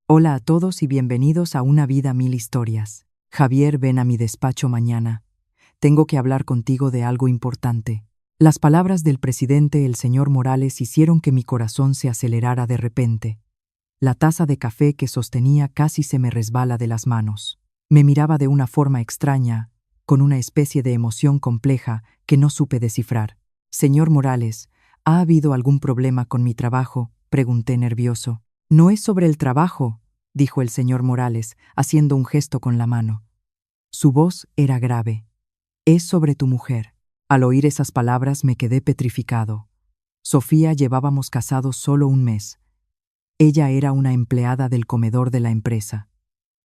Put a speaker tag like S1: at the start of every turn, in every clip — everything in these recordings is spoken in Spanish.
S1: Hola a todos y bienvenidos a Una vida mil historias. Javier, ven a mi despacho mañana. Tengo que hablar contigo de algo importante. Las palabras del presidente, el señor Morales, hicieron que mi corazón se acelerara de repente. La taza de café que sostenía casi se me resbala de las manos. Me miraba de una forma extraña, con una especie de emoción compleja que no supe descifrar. Señor Morales, ¿ha habido algún problema con mi trabajo?, pregunté nervioso. No es sobre el trabajo, dijo el señor Morales, haciendo un gesto con la mano. Su voz era grave. Es sobre tu mujer. Al oír esas palabras me quedé petrificado. Sofía, llevábamos casados solo un mes. Ella era una empleada del comedor de la empresa.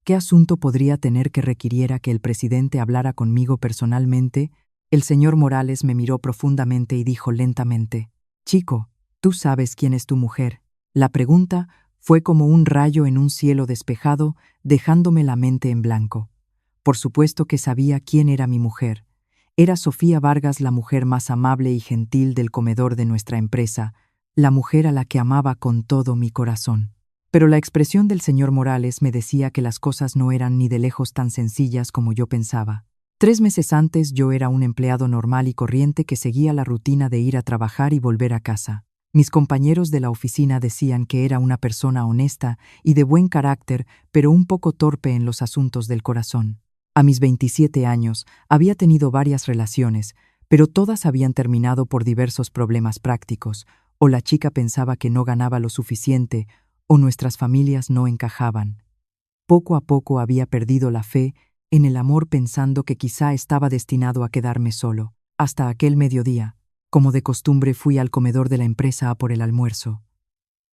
S1: ¿Qué asunto podría tener que requiriera que el presidente hablara conmigo personalmente? El señor Morales me miró profundamente y dijo lentamente: Chico, tú sabes quién es tu mujer. La pregunta fue como un rayo en un cielo despejado, dejándome la mente en blanco. Por supuesto que sabía quién era mi mujer. Era Sofía Vargas, la mujer más amable y gentil del comedor de nuestra empresa, la mujer a la que amaba con todo mi corazón. Pero la expresión del señor Morales me decía que las cosas no eran ni de lejos tan sencillas como yo pensaba. 3 meses antes yo era un empleado normal y corriente que seguía la rutina de ir a trabajar y volver a casa. Mis compañeros de la oficina decían que era una persona honesta y de buen carácter, pero un poco torpe en los asuntos del corazón. A mis 27 años había tenido varias relaciones, pero todas habían terminado por diversos problemas prácticos, o la chica pensaba que no ganaba lo suficiente, o nuestras familias no encajaban. Poco a poco había perdido la fe en el amor, pensando que quizá estaba destinado a quedarme solo. Hasta aquel mediodía, como de costumbre, fui al comedor de la empresa a por el almuerzo.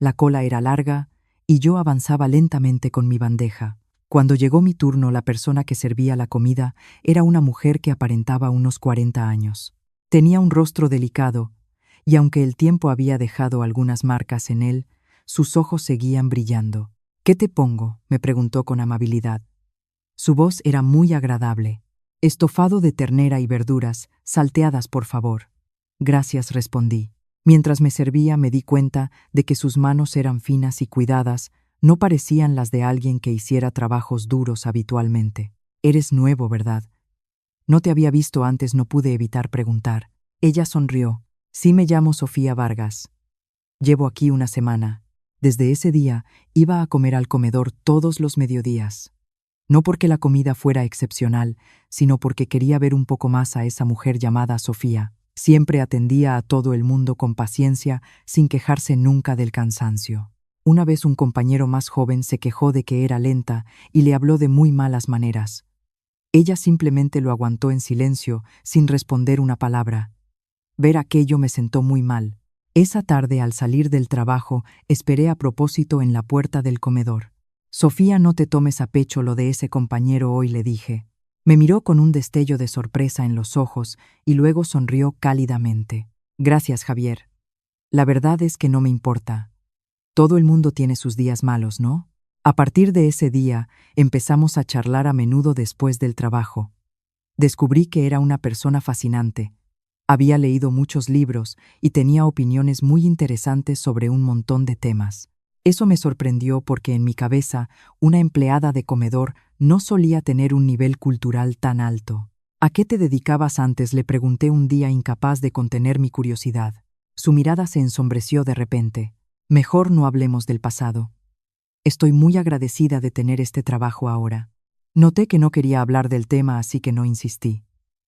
S1: La cola era larga y yo avanzaba lentamente con mi bandeja. Cuando llegó mi turno, la persona que servía la comida era una mujer que aparentaba unos 40 años. Tenía un rostro delicado, y aunque el tiempo había dejado algunas marcas en él, sus ojos seguían brillando. ¿Qué te pongo?, me preguntó con amabilidad. Su voz era muy agradable. Estofado de ternera y verduras, salteadas, por favor. Gracias, respondí. Mientras me servía me di cuenta de que sus manos eran finas y cuidadas, no parecían las de alguien que hiciera trabajos duros habitualmente. Eres nuevo, ¿verdad? No te había visto antes, no pude evitar preguntar. Ella sonrió. Sí, me llamo Sofía Vargas. Llevo aquí una semana. Desde ese día iba a comer al comedor todos los mediodías. No porque la comida fuera excepcional, sino porque quería ver un poco más a esa mujer llamada Sofía. Siempre atendía a todo el mundo con paciencia, sin quejarse nunca del cansancio. Una vez un compañero más joven se quejó de que era lenta y le habló de muy malas maneras. Ella simplemente lo aguantó en silencio, sin responder una palabra. Ver aquello me sentó muy mal. Esa tarde, al salir del trabajo, esperé a propósito en la puerta del comedor. Sofía, no te tomes a pecho lo de ese compañero hoy, le dije. Me miró con un destello de sorpresa en los ojos y luego sonrió cálidamente. Gracias, Javier. La verdad es que no me importa. Todo el mundo tiene sus días malos, ¿no? A partir de ese día, empezamos a charlar a menudo después del trabajo. Descubrí que era una persona fascinante. Había leído muchos libros y tenía opiniones muy interesantes sobre un montón de temas. Eso me sorprendió porque en mi cabeza, una empleada de comedor no solía tener un nivel cultural tan alto. ¿A qué te dedicabas antes?, le pregunté un día, incapaz de contener mi curiosidad. Su mirada se ensombreció de repente. Mejor no hablemos del pasado. Estoy muy agradecida de tener este trabajo ahora. Noté que no quería hablar del tema, así que no insistí.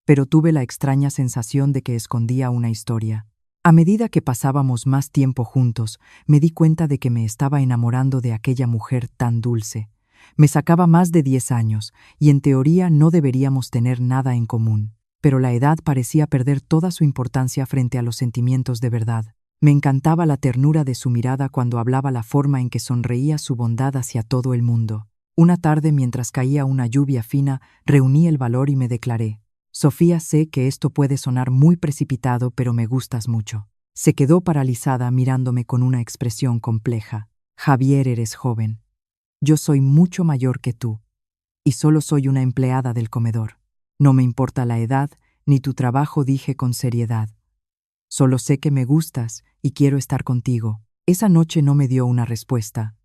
S1: Pero tuve la extraña sensación de que escondía una historia. A medida que pasábamos más tiempo juntos, me di cuenta de que me estaba enamorando de aquella mujer tan dulce. Me sacaba más de 10 años, y en teoría no deberíamos tener nada en común. Pero la edad parecía perder toda su importancia frente a los sentimientos de verdad. Me encantaba la ternura de su mirada cuando hablaba, la forma en que sonreía, su bondad hacia todo el mundo. Una tarde, mientras caía una lluvia fina, reuní el valor y me declaré: Sofía, sé que esto puede sonar muy precipitado, pero me gustas mucho. Se quedó paralizada, mirándome con una expresión compleja. Javier, eres joven. Yo soy mucho mayor que tú, y solo soy una empleada del comedor. No me importa la edad ni tu trabajo, dije con seriedad. Solo sé que me gustas y quiero estar contigo. Esa noche no me dio una respuesta.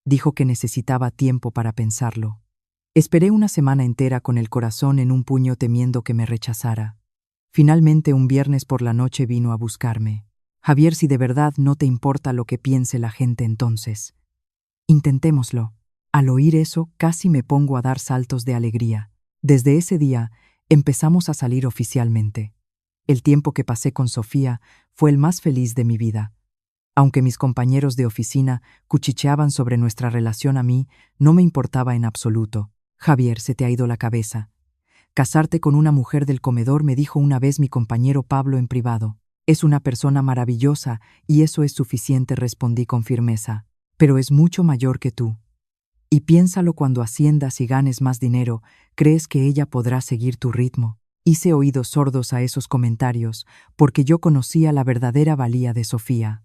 S1: Dijo que necesitaba tiempo para pensarlo. Esperé una semana entera con el corazón en un puño temiendo que me rechazara. Finalmente un viernes por la noche vino a buscarme. Javier, si de verdad no te importa lo que piense la gente entonces. Intentémoslo. Al oír eso, casi me pongo a dar saltos de alegría. Desde ese día, empezamos a salir oficialmente. El tiempo que pasé con Sofía fue el más feliz de mi vida. Aunque mis compañeros de oficina cuchicheaban sobre nuestra relación, a mí no me importaba en absoluto. Javier, se te ha ido la cabeza. Casarte con una mujer del comedor, me dijo una vez mi compañero Pablo en privado. Es una persona maravillosa y eso es suficiente, respondí con firmeza. Pero es mucho mayor que tú. Y piénsalo, cuando asciendas y ganes más dinero, ¿crees que ella podrá seguir tu ritmo? Hice oídos sordos a esos comentarios, porque yo conocía la verdadera valía de Sofía.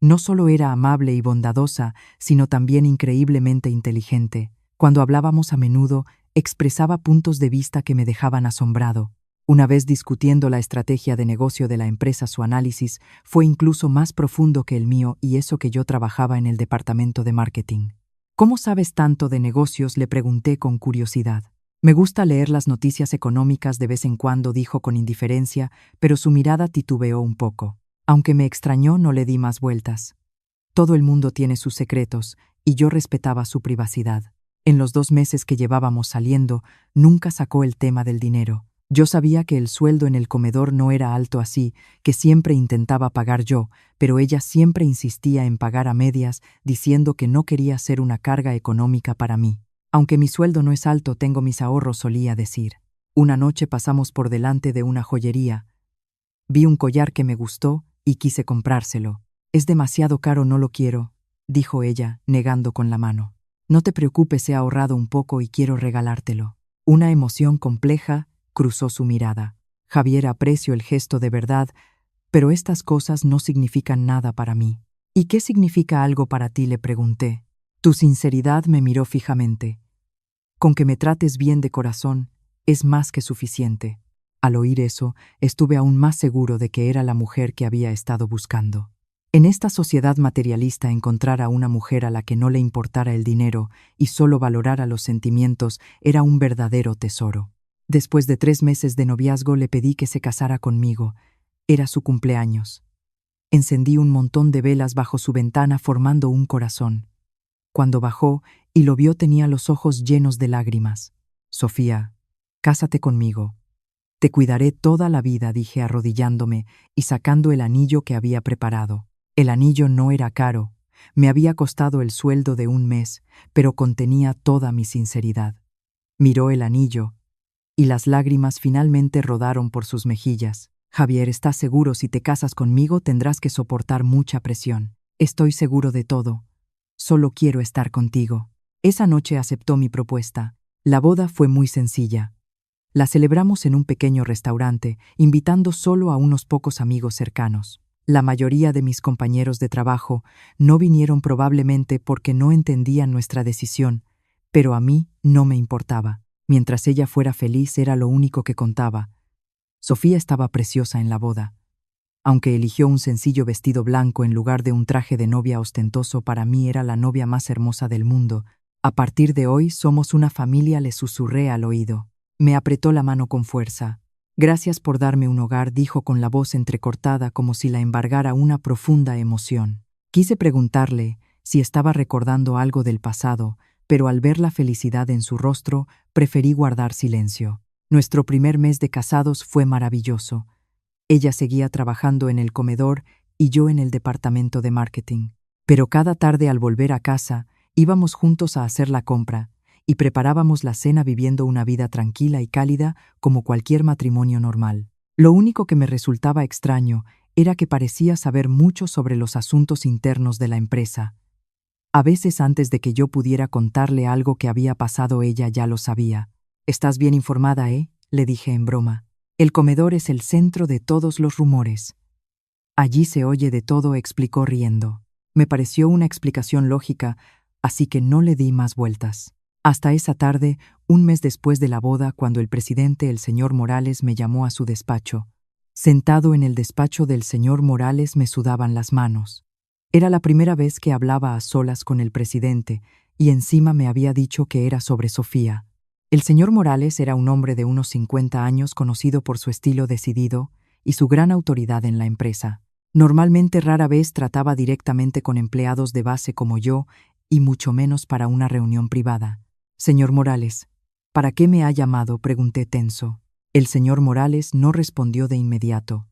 S1: No solo era amable y bondadosa, sino también increíblemente inteligente. Cuando hablábamos a menudo, expresaba puntos de vista que me dejaban asombrado. Una vez discutiendo la estrategia de negocio de la empresa, su análisis fue incluso más profundo que el mío, y eso que yo trabajaba en el departamento de marketing. ¿Cómo sabes tanto de negocios?, le pregunté con curiosidad. Me gusta leer las noticias económicas de vez en cuando, dijo con indiferencia, pero su mirada titubeó un poco. Aunque me extrañó, no le di más vueltas. Todo el mundo tiene sus secretos, y yo respetaba su privacidad. En los 2 meses que llevábamos saliendo, nunca sacó el tema del dinero. Yo sabía que el sueldo en el comedor no era alto, así que siempre intentaba pagar yo, pero ella siempre insistía en pagar a medias, diciendo que no quería ser una carga económica para mí. Aunque mi sueldo no es alto, tengo mis ahorros, solía decir. Una noche pasamos por delante de una joyería. Vi un collar que me gustó y quise comprárselo. Es demasiado caro, no lo quiero, dijo ella, negando con la mano. No te preocupes, he ahorrado un poco y quiero regalártelo. Una emoción compleja cruzó su mirada. Javier, aprecio el gesto de verdad, pero estas cosas no significan nada para mí. ¿Y qué significa algo para ti?, le pregunté. Tu sinceridad, me miró fijamente. Con que me trates bien de corazón es más que suficiente. Al oír eso, estuve aún más seguro de que era la mujer que había estado buscando. En esta sociedad materialista, encontrar a una mujer a la que no le importara el dinero y solo valorara los sentimientos era un verdadero tesoro. Después de 3 meses de noviazgo, le pedí que se casara conmigo. Era su cumpleaños. Encendí un montón de velas bajo su ventana formando un corazón. Cuando bajó y lo vio, tenía los ojos llenos de lágrimas. Sofía, cásate conmigo. Te cuidaré toda la vida, dije arrodillándome y sacando el anillo que había preparado. El anillo no era caro, me había costado el sueldo de un mes, pero contenía toda mi sinceridad. Miró el anillo y las lágrimas finalmente rodaron por sus mejillas. Javier, ¿estás seguro? Si te casas conmigo tendrás que soportar mucha presión. Estoy seguro de todo. Solo quiero estar contigo. Esa noche aceptó mi propuesta. La boda fue muy sencilla. La celebramos en un pequeño restaurante, invitando solo a unos pocos amigos cercanos. La mayoría de mis compañeros de trabajo no vinieron, probablemente porque no entendían nuestra decisión, pero a mí no me importaba. Mientras ella fuera feliz era lo único que contaba. Sofía estaba preciosa en la boda. Aunque eligió un sencillo vestido blanco en lugar de un traje de novia ostentoso, para mí era la novia más hermosa del mundo. A partir de hoy somos una familia, le susurré al oído. Me apretó la mano con fuerza. Gracias por darme un hogar, dijo con la voz entrecortada, como si la embargara una profunda emoción. Quise preguntarle si estaba recordando algo del pasado, pero al ver la felicidad en su rostro, preferí guardar silencio. Nuestro primer mes de casados fue maravilloso. Ella seguía trabajando en el comedor y yo en el departamento de marketing. Pero cada tarde, al volver a casa, íbamos juntos a hacer la compra y preparábamos la cena, viviendo una vida tranquila y cálida como cualquier matrimonio normal. Lo único que me resultaba extraño era que parecía saber mucho sobre los asuntos internos de la empresa. A veces, antes de que yo pudiera contarle algo que había pasado, ella ya lo sabía. «Estás bien informada, ¿eh?», le dije en broma. «El comedor es el centro de todos los rumores. Allí se oye de todo», explicó riendo. Me pareció una explicación lógica, así que no le di más vueltas. Hasta esa tarde, un mes después de la boda, cuando el presidente, el señor Morales, me llamó a su despacho. Sentado en el despacho del señor Morales me sudaban las manos. Era la primera vez que hablaba a solas con el presidente, y encima me había dicho que era sobre Sofía. El señor Morales era un hombre de unos 50 años conocido por su estilo decidido y su gran autoridad en la empresa. Normalmente rara vez trataba directamente con empleados de base como yo, y mucho menos para una reunión privada. «Señor Morales, ¿para qué me ha llamado?», pregunté tenso. El señor Morales no respondió de inmediato.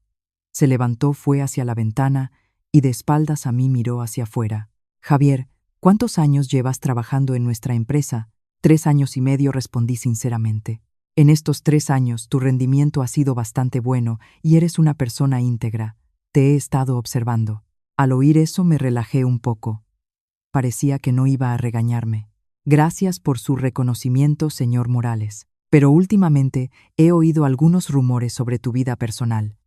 S1: Se levantó, fue hacia la ventana y de espaldas a mí miró hacia afuera. «Javier, ¿cuántos años llevas trabajando en nuestra empresa?». 3 años y medio, respondí sinceramente. «En estos 3 años tu rendimiento ha sido bastante bueno y eres una persona íntegra. Te he estado observando». Al oír eso me relajé un poco. Parecía que no iba a regañarme. «Gracias por su reconocimiento, señor Morales. Pero últimamente he oído algunos rumores sobre tu vida personal».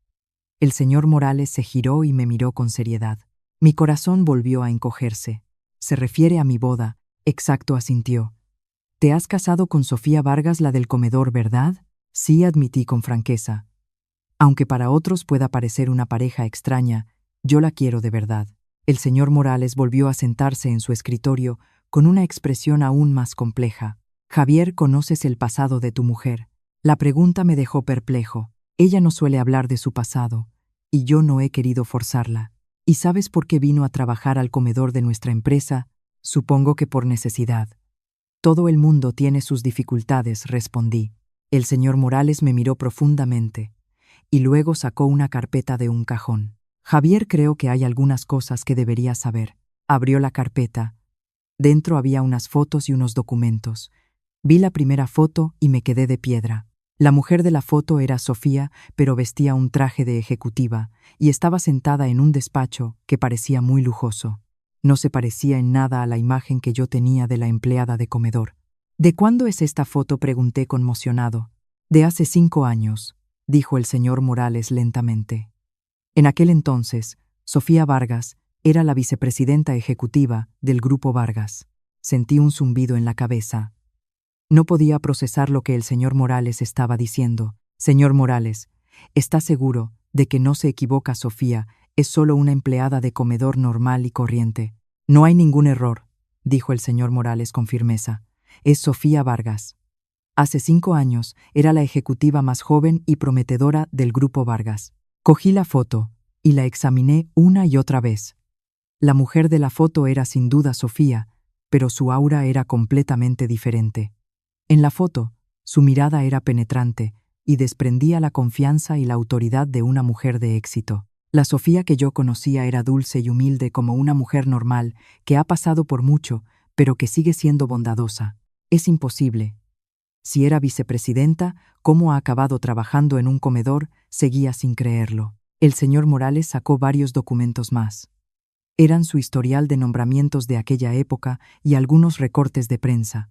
S1: El señor Morales se giró y me miró con seriedad. Mi corazón volvió a encogerse. «¿Se refiere a mi boda?». «Exacto», asintió. «Te has casado con Sofía Vargas, la del comedor, ¿verdad?». «Sí», admití con franqueza. «Aunque para otros pueda parecer una pareja extraña, yo la quiero de verdad». El señor Morales volvió a sentarse en su escritorio con una expresión aún más compleja. «Javier, ¿conoces el pasado de tu mujer?». La pregunta me dejó perplejo. Ella no suele hablar de su pasado, y yo no he querido forzarla. «¿Y sabes por qué vino a trabajar al comedor de nuestra empresa?». «Supongo que por necesidad». «Todo el mundo tiene sus dificultades», respondí. El señor Morales me miró profundamente, y luego sacó una carpeta de un cajón. «Javier, creo que hay algunas cosas que deberías saber». Abrió la carpeta. Dentro había unas fotos y unos documentos. Vi la primera foto y me quedé de piedra. La mujer de la foto era Sofía, pero vestía un traje de ejecutiva y estaba sentada en un despacho que parecía muy lujoso. No se parecía en nada a la imagen que yo tenía de la empleada de comedor. «¿De cuándo es esta foto?», pregunté conmocionado. «De hace 5 años», dijo el señor Morales lentamente. En aquel entonces, Sofía Vargas era la vicepresidenta ejecutiva del Grupo Vargas. Sentí un zumbido en la cabeza. No podía procesar lo que el señor Morales estaba diciendo. «Señor Morales, ¿está seguro de que no se equivoca Sofía? Es solo una empleada de comedor normal y corriente». «No hay ningún error», dijo el señor Morales con firmeza. «Es Sofía Vargas. Hace 5 años era la ejecutiva más joven y prometedora del Grupo Vargas». Cogí la foto y la examiné una y otra vez. La mujer de la foto era sin duda Sofía, pero su aura era completamente diferente. En la foto, su mirada era penetrante y desprendía la confianza y la autoridad de una mujer de éxito. La Sofía que yo conocía era dulce y humilde como una mujer normal que ha pasado por mucho, pero que sigue siendo bondadosa. Es imposible. Si era vicepresidenta, ¿cómo ha acabado trabajando en un comedor?, seguía sin creerlo. El señor Morales sacó varios documentos más. Eran su historial de nombramientos de aquella época y algunos recortes de prensa.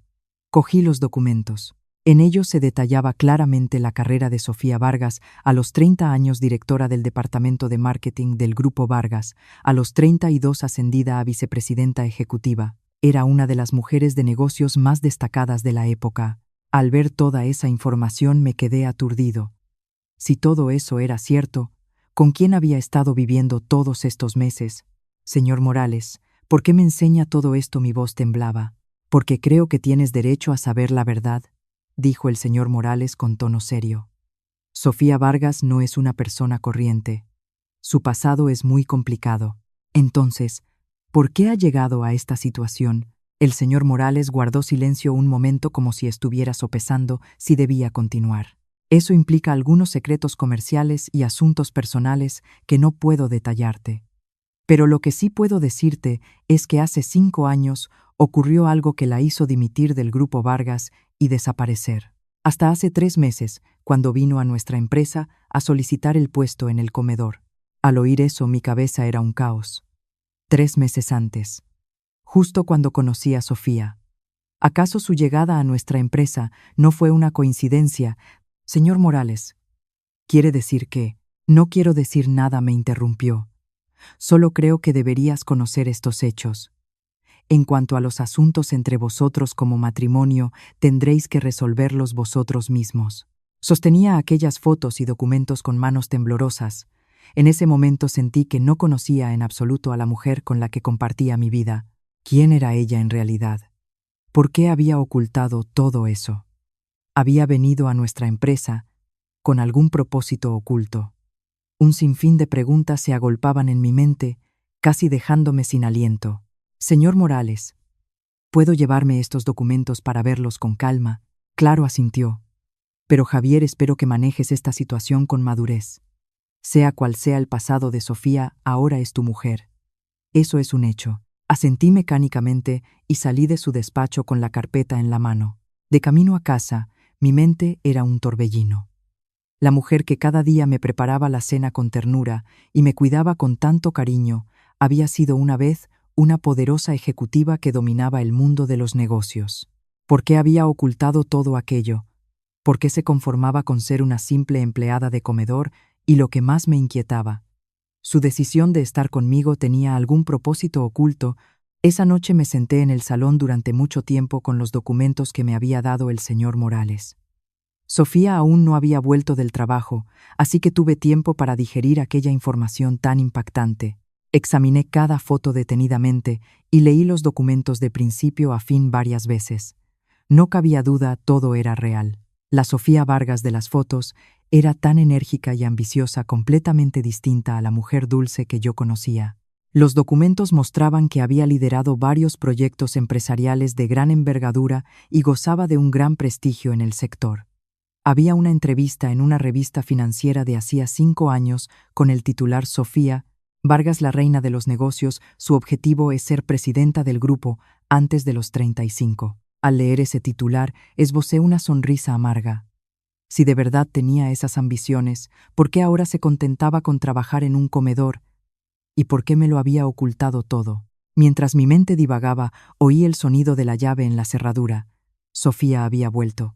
S1: Cogí los documentos. En ellos se detallaba claramente la carrera de Sofía Vargas, a los 30 años directora del departamento de marketing del Grupo Vargas, a los 32 ascendida a vicepresidenta ejecutiva. Era una de las mujeres de negocios más destacadas de la época. Al ver toda esa información me quedé aturdido. Si todo eso era cierto, ¿con quién había estado viviendo todos estos meses? «Señor Morales, ¿por qué me enseña todo esto?». Mi voz temblaba. «Porque creo que tienes derecho a saber la verdad», dijo el señor Morales con tono serio. «Sofía Vargas no es una persona corriente. Su pasado es muy complicado. Entonces, ¿por qué ha llegado a esta situación?». El señor Morales guardó silencio un momento como si estuviera sopesando si debía continuar. «Eso implica algunos secretos comerciales y asuntos personales que no puedo detallarte. Pero lo que sí puedo decirte es que hace 5 años ocurrió algo que la hizo dimitir del Grupo Vargas y desaparecer. Hasta hace 3 meses, cuando vino a nuestra empresa a solicitar el puesto en el comedor. Al oír eso, mi cabeza era un caos. 3 meses antes, justo cuando conocí a Sofía. ¿Acaso su llegada a nuestra empresa no fue una coincidencia? «Señor Morales, quiere decir que…». «No quiero decir nada», me interrumpió. «Solo creo que deberías conocer estos hechos. En cuanto a los asuntos entre vosotros como matrimonio, tendréis que resolverlos vosotros mismos». Sostenía aquellas fotos y documentos con manos temblorosas. En ese momento sentí que no conocía en absoluto a la mujer con la que compartía mi vida. ¿Quién era ella en realidad? ¿Por qué había ocultado todo eso? Había venido a nuestra empresa con algún propósito oculto. Un sinfín de preguntas se agolpaban en mi mente, casi dejándome sin aliento. Señor Morales, ¿puedo llevarme estos documentos para verlos con calma? Claro, asintió. Pero Javier, espero que manejes esta situación con madurez. Sea cual sea el pasado de Sofía, ahora es tu mujer. Eso es un hecho. Asentí mecánicamente y salí de su despacho con la carpeta en la mano. De camino a casa, mi mente era un torbellino. La mujer que cada día me preparaba la cena con ternura y me cuidaba con tanto cariño, había sido una vez una poderosa ejecutiva que dominaba el mundo de los negocios. ¿Por qué había ocultado todo aquello? ¿Por qué se conformaba con ser una simple empleada de comedor? Y lo que más me inquietaba, su decisión de estar conmigo tenía algún propósito oculto. Esa noche me senté en el salón durante mucho tiempo con los documentos que me había dado el señor Morales. Sofía aún no había vuelto del trabajo, así que tuve tiempo para digerir aquella información tan impactante. Examiné cada foto detenidamente y leí los documentos de principio a fin varias veces. No cabía duda, todo era real. La Sofía Vargas de las fotos era tan enérgica y ambiciosa, completamente distinta a la mujer dulce que yo conocía. Los documentos mostraban que había liderado varios proyectos empresariales de gran envergadura y gozaba de un gran prestigio en el sector. Había una entrevista en una revista financiera de hacía 5 años con el titular: Sofía Vargas, la reina de los negocios, su objetivo es ser presidenta del grupo antes de los 35. Al leer ese titular, esbocé una sonrisa amarga. Si de verdad tenía esas ambiciones, ¿por qué ahora se contentaba con trabajar en un comedor? ¿Y por qué me lo había ocultado todo? Mientras mi mente divagaba, oí el sonido de la llave en la cerradura. Sofía había vuelto.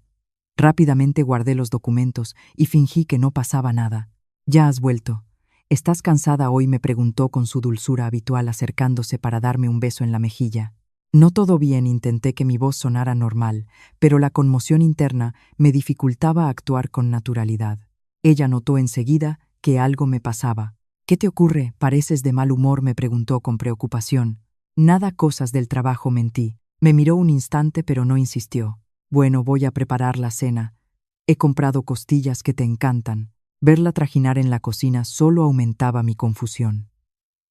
S1: Rápidamente guardé los documentos y fingí que no pasaba nada. «¿Ya has vuelto? ¿Estás cansada hoy?», me preguntó con su dulzura habitual, acercándose para darme un beso en la mejilla. No todo bien, intenté que mi voz sonara normal, pero la conmoción interna me dificultaba actuar con naturalidad. Ella notó enseguida que algo me pasaba. «¿Qué te ocurre? Pareces de mal humor», me preguntó con preocupación. «Nada, cosas del trabajo», mentí. Me miró un instante pero no insistió. «Bueno, voy a preparar la cena. He comprado costillas que te encantan». Verla trajinar en la cocina solo aumentaba mi confusión.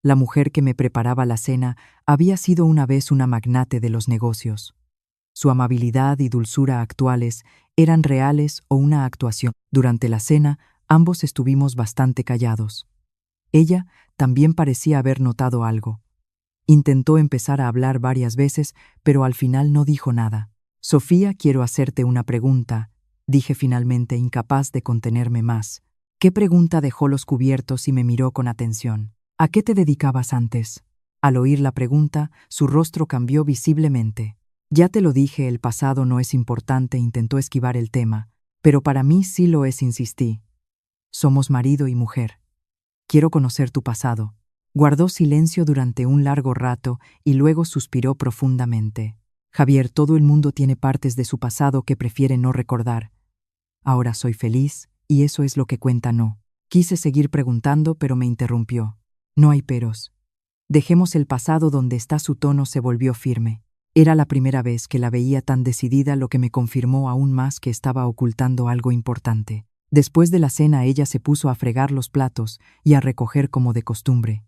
S1: La mujer que me preparaba la cena había sido una vez una magnate de los negocios. Su amabilidad y dulzura actuales eran reales o una actuación. Durante la cena, ambos estuvimos bastante callados. Ella también parecía haber notado algo. Intentó empezar a hablar varias veces, pero al final no dijo nada. «Sofía, quiero hacerte una pregunta», dije finalmente, incapaz de contenerme más. «¿Qué pregunta?», dejó los cubiertos y me miró con atención. «¿A qué te dedicabas antes?». Al oír la pregunta, su rostro cambió visiblemente. «Ya te lo dije, el pasado no es importante», intentó esquivar el tema. «Pero para mí sí lo es», insistí. «Somos marido y mujer. Quiero conocer tu pasado». Guardó silencio durante un largo rato y luego suspiró profundamente. «Javier, todo el mundo tiene partes de su pasado que prefiere no recordar. Ahora soy feliz y eso es lo que cuenta». No. Quise seguir preguntando, pero me interrumpió. «No hay peros. Dejemos el pasado donde está». Su tono se volvió firme. Era la primera vez que la veía tan decidida, lo que me confirmó aún más que estaba ocultando algo importante. Después de la cena, ella se puso a fregar los platos y a recoger como de costumbre.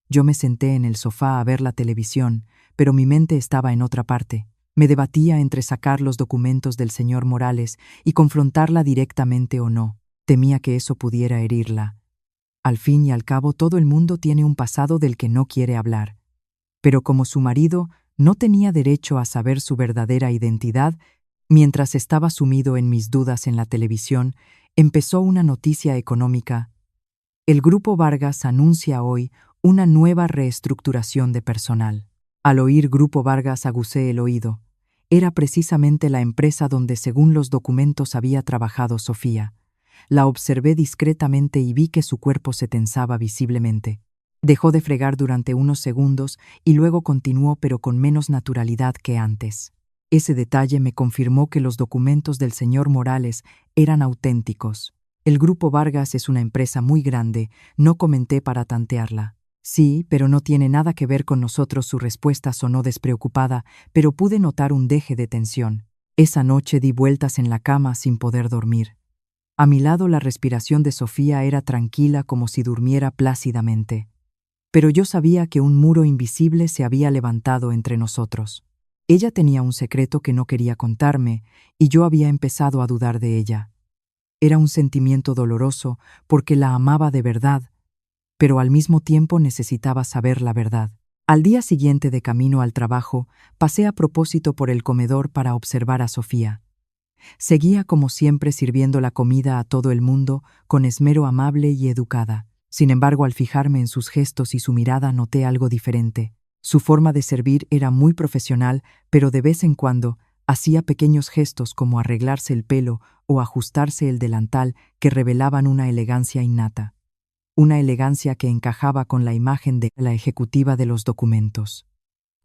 S1: Yo me senté en el sofá a ver la televisión, pero mi mente estaba en otra parte. Me debatía entre sacar los documentos del señor Morales y confrontarla directamente o no. Temía que eso pudiera herirla. Al fin y al cabo, todo el mundo tiene un pasado del que no quiere hablar. Pero como su marido, no tenía derecho a saber su verdadera identidad. Mientras estaba sumido en mis dudas en la televisión, empezó una noticia económica. El Grupo Vargas anuncia hoy una nueva reestructuración de personal. Al oír Grupo Vargas agucé el oído. Era precisamente la empresa donde, según los documentos, había trabajado Sofía. La observé discretamente y vi que su cuerpo se tensaba visiblemente. Dejó de fregar durante unos segundos y luego continuó, pero con menos naturalidad que antes. Ese detalle me confirmó que los documentos del señor Morales eran auténticos. El Grupo Vargas es una empresa muy grande, no comenté para tantearla. Sí, pero no tiene nada que ver con nosotros. Su respuesta sonó despreocupada, pero pude notar un deje de tensión. Esa noche di vueltas en la cama sin poder dormir. A mi lado la respiración de Sofía era tranquila como si durmiera plácidamente. Pero yo sabía que un muro invisible se había levantado entre nosotros. Ella tenía un secreto que no quería contarme, y yo había empezado a dudar de ella. Era un sentimiento doloroso porque la amaba de verdad, pero al mismo tiempo necesitaba saber la verdad. Al día siguiente, de camino al trabajo, pasé a propósito por el comedor para observar a Sofía. Seguía como siempre sirviendo la comida a todo el mundo con esmero amable y educada. Sin embargo, al fijarme en sus gestos y su mirada noté algo diferente. Su forma de servir era muy profesional, pero de vez en cuando hacía pequeños gestos como arreglarse el pelo o ajustarse el delantal que revelaban una elegancia innata. Una elegancia que encajaba con la imagen de la ejecutiva de los documentos.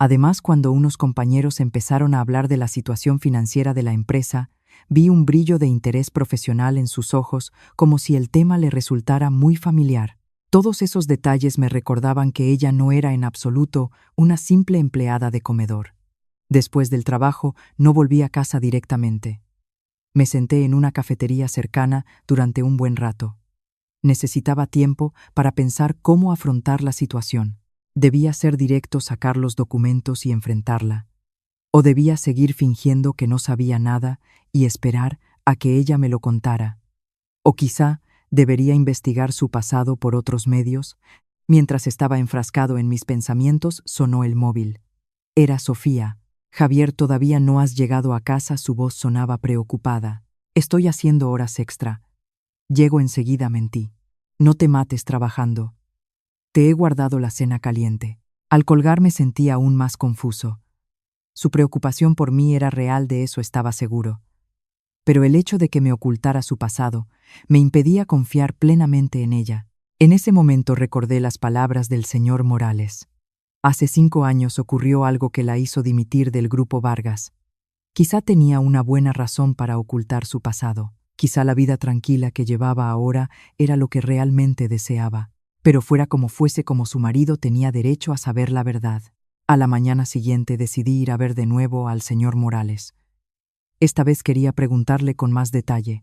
S1: Además, cuando unos compañeros empezaron a hablar de la situación financiera de la empresa, vi un brillo de interés profesional en sus ojos, como si el tema le resultara muy familiar. Todos esos detalles me recordaban que ella no era en absoluto una simple empleada de comedor. Después del trabajo, no volví a casa directamente. Me senté en una cafetería cercana durante un buen rato. Necesitaba tiempo para pensar cómo afrontar la situación. Debía ser directo, sacar los documentos y enfrentarla. O debía seguir fingiendo que no sabía nada y esperar a que ella me lo contara. O quizá debería investigar su pasado por otros medios. Mientras estaba enfrascado en mis pensamientos, sonó el móvil. Era Sofía. Javier, ¿todavía no has llegado a casa? Su voz sonaba preocupada. Estoy haciendo horas extra. Llego enseguida, mentí. No te mates trabajando. Te he guardado la cena caliente. Al colgar me sentí aún más confuso. Su preocupación por mí era real, de eso estaba seguro. Pero el hecho de que me ocultara su pasado me impedía confiar plenamente en ella. En ese momento recordé las palabras del señor Morales. Hace 5 años ocurrió algo que la hizo dimitir del Grupo Vargas. Quizá tenía una buena razón para ocultar su pasado. Quizá la vida tranquila que llevaba ahora era lo que realmente deseaba. Pero fuera como fuese, como su marido, tenía derecho a saber la verdad. A la mañana siguiente decidí ir a ver de nuevo al señor Morales. Esta vez quería preguntarle con más detalle.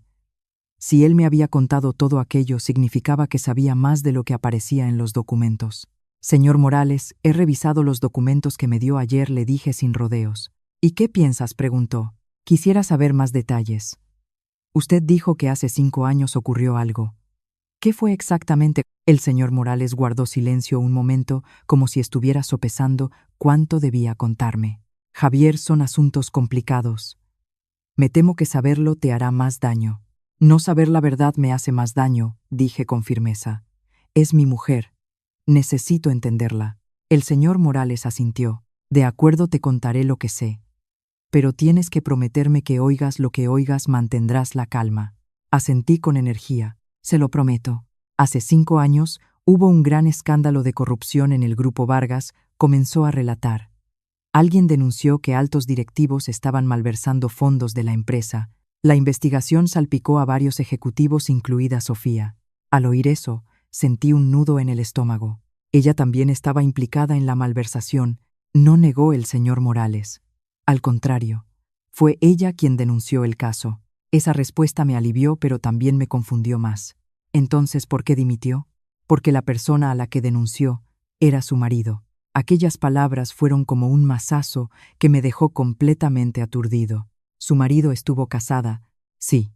S1: Si él me había contado todo aquello, significaba que sabía más de lo que aparecía en los documentos. Señor Morales, he revisado los documentos que me dio ayer, le dije sin rodeos. ¿Y qué piensas?, preguntó. Quisiera saber más detalles. Usted dijo que hace 5 años ocurrió algo. ¿Qué fue exactamente? El señor Morales guardó silencio un momento, como si estuviera sopesando cuánto debía contarme. Javier, son asuntos complicados. Me temo que saberlo te hará más daño. No saber la verdad me hace más daño, dije con firmeza. Es mi mujer. Necesito entenderla. El señor Morales asintió. De acuerdo, te contaré lo que sé. Pero tienes que prometerme que oigas lo que oigas, mantendrás la calma. Asentí con energía. Se lo prometo. Hace 5 años hubo un gran escándalo de corrupción en el Grupo Vargas, comenzó a relatar. Alguien denunció que altos directivos estaban malversando fondos de la empresa. La investigación salpicó a varios ejecutivos, incluida Sofía. Al oír eso, sentí un nudo en el estómago. Ella también estaba implicada en la malversación, no negó el señor Morales. Al contrario, fue ella quien denunció el caso. Esa respuesta me alivió, pero también me confundió más. Entonces, ¿por qué dimitió? Porque la persona a la que denunció era su marido. Aquellas palabras fueron como un mazazo que me dejó completamente aturdido. Su marido estuvo casada, sí.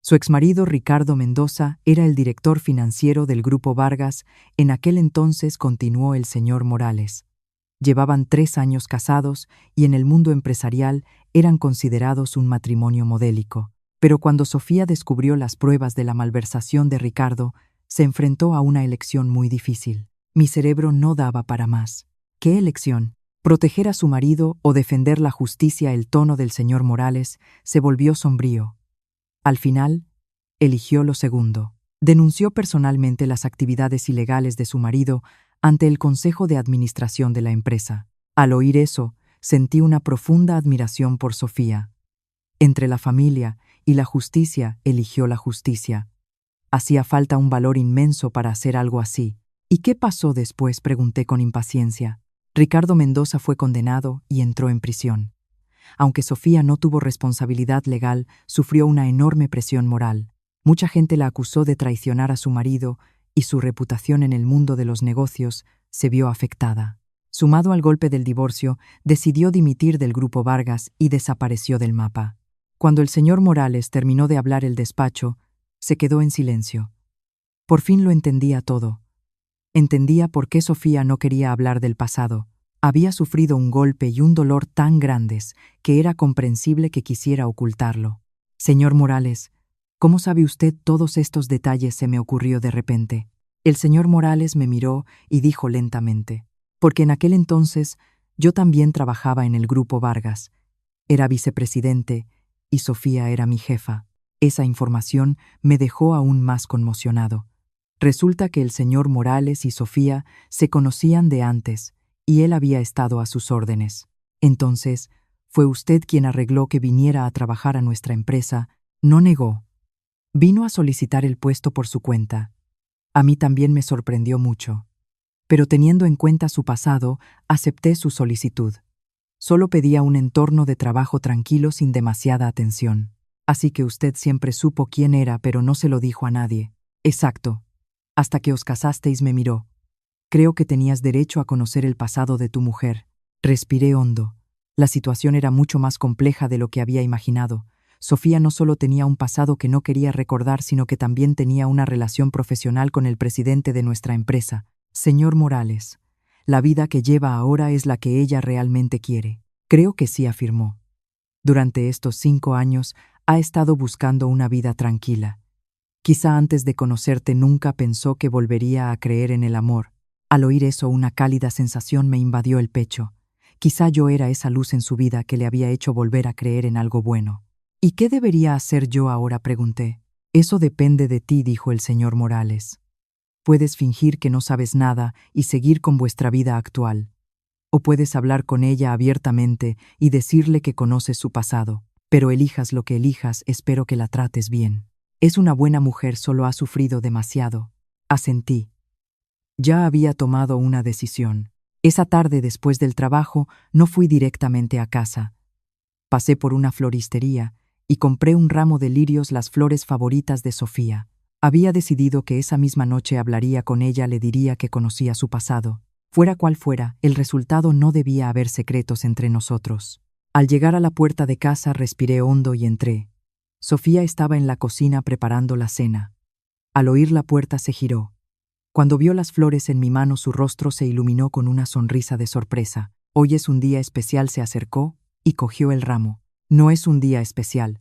S1: Su exmarido, Ricardo Mendoza, era el director financiero del Grupo Vargas. En aquel entonces, continuó el señor Morales. Llevaban 3 años casados y en el mundo empresarial eran considerados un matrimonio modélico. Pero cuando Sofía descubrió las pruebas de la malversación de Ricardo, se enfrentó a una elección muy difícil. Mi cerebro no daba para más. ¿Qué elección? ¿Proteger a su marido o defender la justicia? El tono del señor Morales se volvió sombrío. Al final, eligió lo segundo. Denunció personalmente las actividades ilegales de su marido ante el Consejo de Administración de la empresa. Al oír eso, sentí una profunda admiración por Sofía. Entre la familia y la justicia, eligió la justicia. Hacía falta un valor inmenso para hacer algo así. ¿Y qué pasó después?, pregunté con impaciencia. Ricardo Mendoza fue condenado y entró en prisión. Aunque Sofía no tuvo responsabilidad legal, sufrió una enorme presión moral. Mucha gente la acusó de traicionar a su marido y su reputación en el mundo de los negocios se vio afectada. Sumado al golpe del divorcio, decidió dimitir del Grupo Vargas y desapareció del mapa. Cuando el señor Morales terminó de hablar el despacho, se quedó en silencio. Por fin lo entendía todo. Entendía por qué Sofía no quería hablar del pasado. Había sufrido un golpe y un dolor tan grandes que era comprensible que quisiera ocultarlo. Señor Morales, ¿cómo sabe usted todos estos detalles?, se me ocurrió de repente. El señor Morales me miró y dijo lentamente: porque en aquel entonces yo también trabajaba en el Grupo Vargas. Era vicepresidente y Sofía era mi jefa. Esa información me dejó aún más conmocionado. Resulta que el señor Morales y Sofía se conocían de antes y él había estado a sus órdenes. Entonces, fue usted quien arregló que viniera a trabajar a nuestra empresa. No negó. Vino a solicitar el puesto por su cuenta. A mí también me sorprendió mucho. Pero teniendo en cuenta su pasado, acepté su solicitud. Solo pedía un entorno de trabajo tranquilo sin demasiada atención. Así que usted siempre supo quién era, pero no se lo dijo a nadie. Exacto. Hasta que os casasteis me miró. Creo que tenías derecho a conocer el pasado de tu mujer. Respiré hondo. La situación era mucho más compleja de lo que había imaginado. Sofía no solo tenía un pasado que no quería recordar, sino que también tenía una relación profesional con el presidente de nuestra empresa. Señor Morales, la vida que lleva ahora es la que ella realmente quiere. Creo que sí, afirmó. Durante estos 5 años ha estado buscando una vida tranquila. Quizá antes de conocerte nunca pensó que volvería a creer en el amor. Al oír eso, una cálida sensación me invadió el pecho. Quizá yo era esa luz en su vida que le había hecho volver a creer en algo bueno. ¿Y qué debería hacer yo ahora?, pregunté. Eso depende de ti, dijo el señor Morales. Puedes fingir que no sabes nada y seguir con vuestra vida actual. O puedes hablar con ella abiertamente y decirle que conoces su pasado. Pero elijas lo que elijas, espero que la trates bien. Es una buena mujer, solo ha sufrido demasiado. Asentí. Ya había tomado una decisión. Esa tarde, después del trabajo, no fui directamente a casa. Pasé por una floristería y compré un ramo de lirios, las flores favoritas de Sofía. Había decidido que esa misma noche hablaría con ella, le diría que conocía su pasado. Fuera cual fuera, el resultado no debía haber secretos entre nosotros. Al llegar a la puerta de casa, respiré hondo y entré. Sofía estaba en la cocina preparando la cena. Al oír la puerta se giró. Cuando vio las flores en mi mano, su rostro se iluminó con una sonrisa de sorpresa. Hoy es un día especial, se acercó y cogió el ramo. No es un día especial.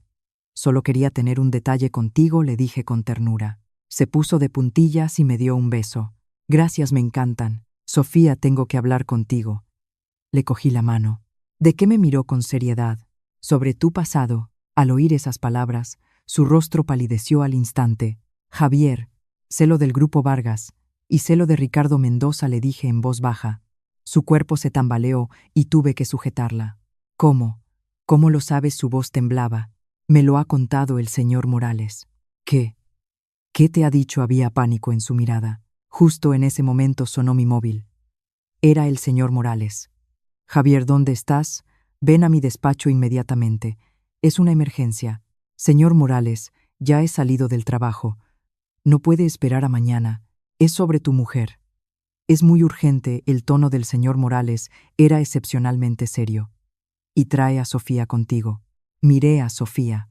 S1: Solo quería tener un detalle contigo, le dije con ternura. Se puso de puntillas y me dio un beso. Gracias, me encantan. Sofía, tengo que hablar contigo. Le cogí la mano. ¿De qué?, me miró con seriedad. Sobre tu pasado. Al oír esas palabras, su rostro palideció al instante. Javier, sé lo del Grupo Vargas, y sé lo de Ricardo Mendoza, le dije en voz baja. Su cuerpo se tambaleó y tuve que sujetarla. ¿Cómo? ¿Cómo lo sabes?, su voz temblaba. Me lo ha contado el señor Morales. ¿Qué? ¿Qué te ha dicho?, había pánico en su mirada. Justo en ese momento sonó mi móvil. Era el señor Morales. Javier, ¿dónde estás? Ven a mi despacho inmediatamente. Es una emergencia. Señor Morales, ya he salido del trabajo. No puede esperar a mañana. Es sobre tu mujer. Es muy urgente. El tono del señor Morales era excepcionalmente serio. Y trae a Sofía contigo. Miré a Sofía.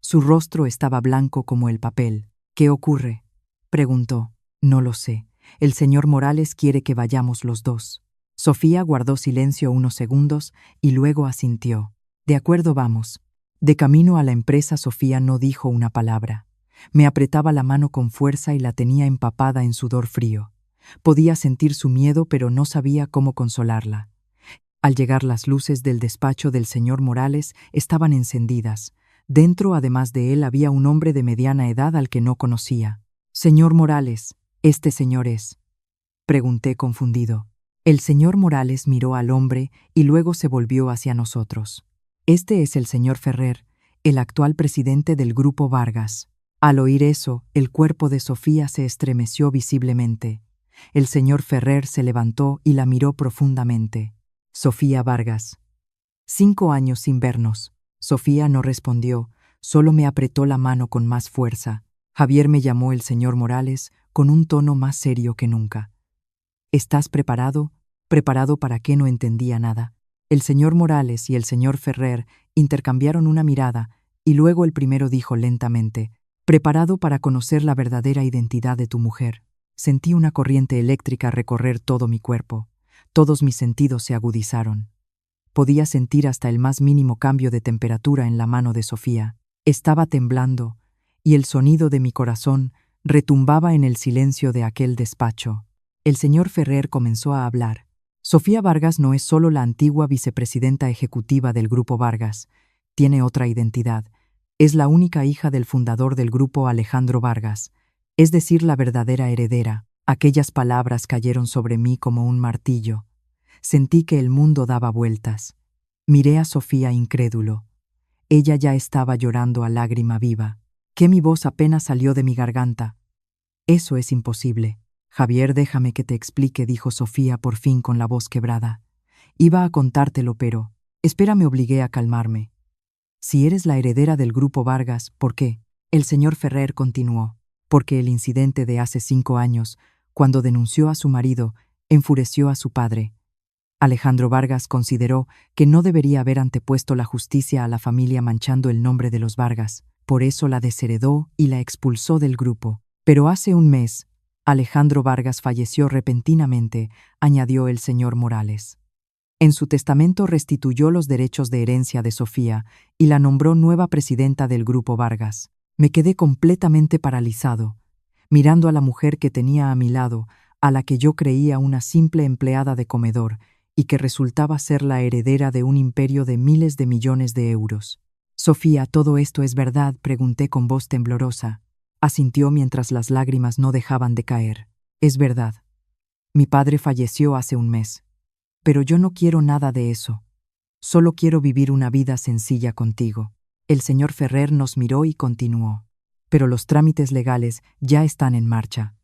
S1: Su rostro estaba blanco como el papel. ¿Qué ocurre?, preguntó. No lo sé. El señor Morales quiere que vayamos los dos. Sofía guardó silencio unos segundos y luego asintió. De acuerdo, vamos. De camino a la empresa, Sofía no dijo una palabra. Me apretaba la mano con fuerza y la tenía empapada en sudor frío. Podía sentir su miedo, pero no sabía cómo consolarla. Al llegar, las luces del despacho del señor Morales estaban encendidas. Dentro, además de él, había un hombre de mediana edad al que no conocía. Señor Morales, ¿este señor es?, pregunté confundido. El señor Morales miró al hombre y luego se volvió hacia nosotros. Este es el señor Ferrer, el actual presidente del Grupo Vargas. Al oír eso, el cuerpo de Sofía se estremeció visiblemente. El señor Ferrer se levantó y la miró profundamente. Sofía Vargas. 5 años sin vernos. Sofía no respondió, solo me apretó la mano con más fuerza. Javier me llamó el señor Morales con un tono más serio que nunca. ¿Estás preparado? ¿Preparado para qué? No entendía nada. El señor Morales y el señor Ferrer intercambiaron una mirada y luego el primero dijo lentamente: «Preparado para conocer la verdadera identidad de tu mujer». Sentí una corriente eléctrica recorrer todo mi cuerpo. Todos mis sentidos se agudizaron. Podía sentir hasta el más mínimo cambio de temperatura en la mano de Sofía. Estaba temblando, y el sonido de mi corazón retumbaba en el silencio de aquel despacho. El señor Ferrer comenzó a hablar. Sofía Vargas no es solo la antigua vicepresidenta ejecutiva del Grupo Vargas, tiene otra identidad. Es la única hija del fundador del grupo, Alejandro Vargas, es decir, la verdadera heredera. Aquellas palabras cayeron sobre mí como un martillo. Sentí que el mundo daba vueltas. Miré a Sofía incrédulo. Ella ya estaba llorando a lágrima viva. Que mi voz apenas salió de mi garganta. «Eso es imposible. Javier, déjame que te explique», dijo Sofía por fin con la voz quebrada. «Iba a contártelo, pero espera», me obligué a calmarme. «Si eres la heredera del Grupo Vargas, ¿por qué?». El señor Ferrer continuó. «Porque el incidente de hace 5 años, cuando denunció a su marido, enfureció a su padre. Alejandro Vargas consideró que no debería haber antepuesto la justicia a la familia manchando el nombre de los Vargas. Por eso la desheredó y la expulsó del grupo. Pero hace un mes, Alejandro Vargas falleció repentinamente», añadió el señor Morales. En su testamento restituyó los derechos de herencia de Sofía y la nombró nueva presidenta del Grupo Vargas. Me quedé completamente paralizado, mirando a la mujer que tenía a mi lado, a la que yo creía una simple empleada de comedor y que resultaba ser la heredera de un imperio de miles de millones de euros. «Sofía, ¿todo esto es verdad?», pregunté con voz temblorosa. Asintió mientras las lágrimas no dejaban de caer. «Es verdad. Mi padre falleció hace un mes. Pero yo no quiero nada de eso. Solo quiero vivir una vida sencilla contigo». El señor Ferrer nos miró y continuó. «Pero los trámites legales ya están en marcha.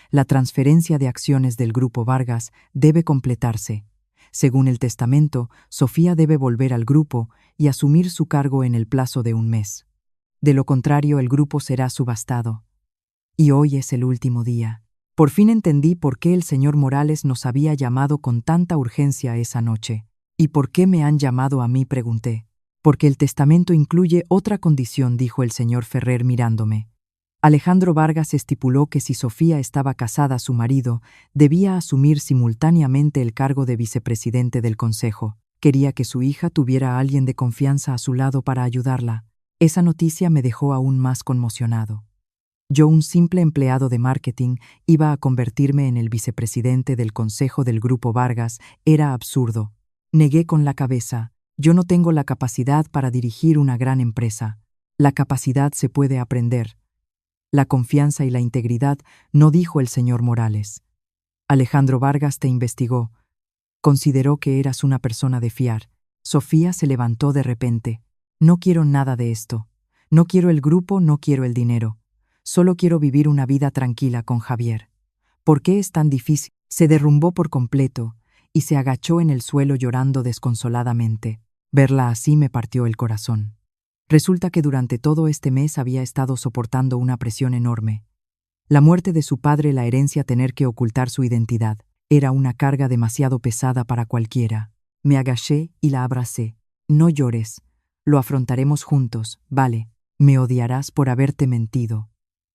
S1: La transferencia de acciones del Grupo Vargas debe completarse. Según el testamento, Sofía debe volver al grupo y asumir su cargo en el plazo de un mes. De lo contrario, el grupo será subastado. Y hoy es el último día». Por fin entendí por qué el señor Morales nos había llamado con tanta urgencia esa noche. «¿Y por qué me han llamado a mí?», pregunté. «Porque el testamento incluye otra condición», dijo el señor Ferrer mirándome. Alejandro Vargas estipuló que si Sofía estaba casada, su marido debía asumir simultáneamente el cargo de vicepresidente del consejo. Quería que su hija tuviera a alguien de confianza a su lado para ayudarla. Esa noticia me dejó aún más conmocionado. Yo, un simple empleado de marketing, iba a convertirme en el vicepresidente del consejo del Grupo Vargas. Era absurdo. Negué con la cabeza. «Yo no tengo la capacidad para dirigir una gran empresa. La capacidad se puede aprender. La confianza y la integridad no», dijo el señor Morales. «Alejandro Vargas te investigó. Consideró que eras una persona de fiar». Sofía se levantó de repente. «No quiero nada de esto. No quiero el grupo, no quiero el dinero. Solo quiero vivir una vida tranquila con Javier». «¿Por qué es tan difícil?». Se derrumbó por completo y se agachó en el suelo llorando desconsoladamente. Verla así me partió el corazón. Resulta que durante todo este mes había estado soportando una presión enorme. La muerte de su padre, la herencia, tener que ocultar su identidad. Era una carga demasiado pesada para cualquiera. Me agaché y la abracé. «No llores. Lo afrontaremos juntos, ¿vale? Me odiarás por haberte mentido».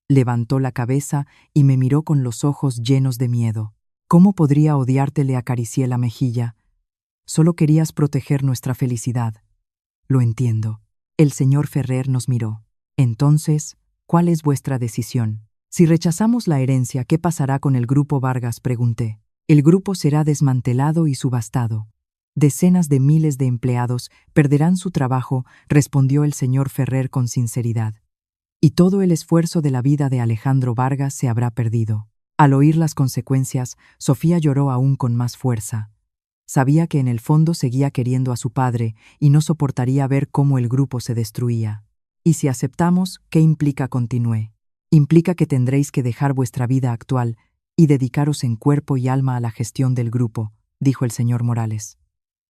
S1: Levantó la cabeza y me miró con los ojos llenos de miedo. «¿Cómo podría odiarte?», le acaricié la mejilla. «Solo querías proteger nuestra felicidad». «Lo entiendo». El señor Ferrer nos miró. «Entonces, ¿cuál es vuestra decisión? Si rechazamos la herencia, ¿qué pasará con el Grupo Vargas?», pregunté. «El grupo será desmantelado y subastado. Decenas de miles de empleados perderán su trabajo», respondió el señor Ferrer con sinceridad. «Y todo el esfuerzo de la vida de Alejandro Vargas se habrá perdido». Al oír las consecuencias, Sofía lloró aún con más fuerza. Sabía que en el fondo seguía queriendo a su padre y no soportaría ver cómo el grupo se destruía. «¿Y si aceptamos, qué implica?», continué. Implica que tendréis que dejar vuestra vida actual y dedicaros en cuerpo y alma a la gestión del grupo, dijo el señor Morales.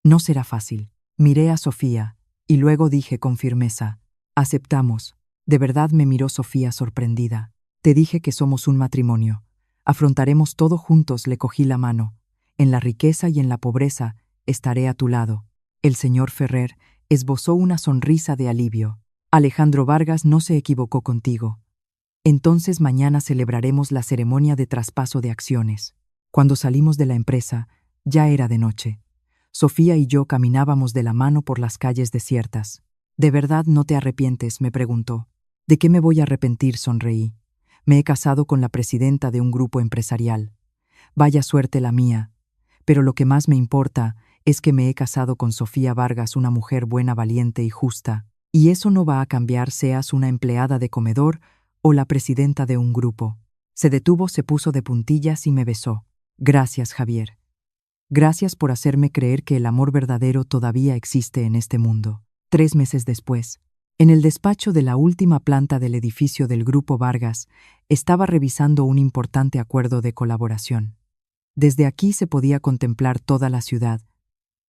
S1: No será fácil. Miré a Sofía, y luego dije con firmeza, aceptamos. De verdad me miró Sofía sorprendida. Te dije que somos un matrimonio. Afrontaremos todo juntos, le cogí la mano. En la riqueza y en la pobreza estaré a tu lado. El señor Ferrer esbozó una sonrisa de alivio. Alejandro Vargas no se equivocó contigo. Entonces mañana celebraremos la ceremonia de traspaso de acciones. Cuando salimos de la empresa, ya era de noche. Sofía y yo caminábamos de la mano por las calles desiertas. ¿De verdad no te arrepientes?, me preguntó. ¿De qué me voy a arrepentir?, sonreí. Me he casado con la presidenta de un grupo empresarial. Vaya suerte la mía. Pero lo que más me importa es que me he casado con Sofía Vargas, una mujer buena, valiente y justa. Y eso no va a cambiar seas una empleada de comedor o la presidenta de un grupo. Se detuvo, se puso de puntillas y me besó. Gracias, Javier. Gracias por hacerme creer que el amor verdadero todavía existe en este mundo. 3 meses después, en el despacho de la última planta del edificio del Grupo Vargas, estaba revisando un importante acuerdo de colaboración. Desde aquí se podía contemplar toda la ciudad,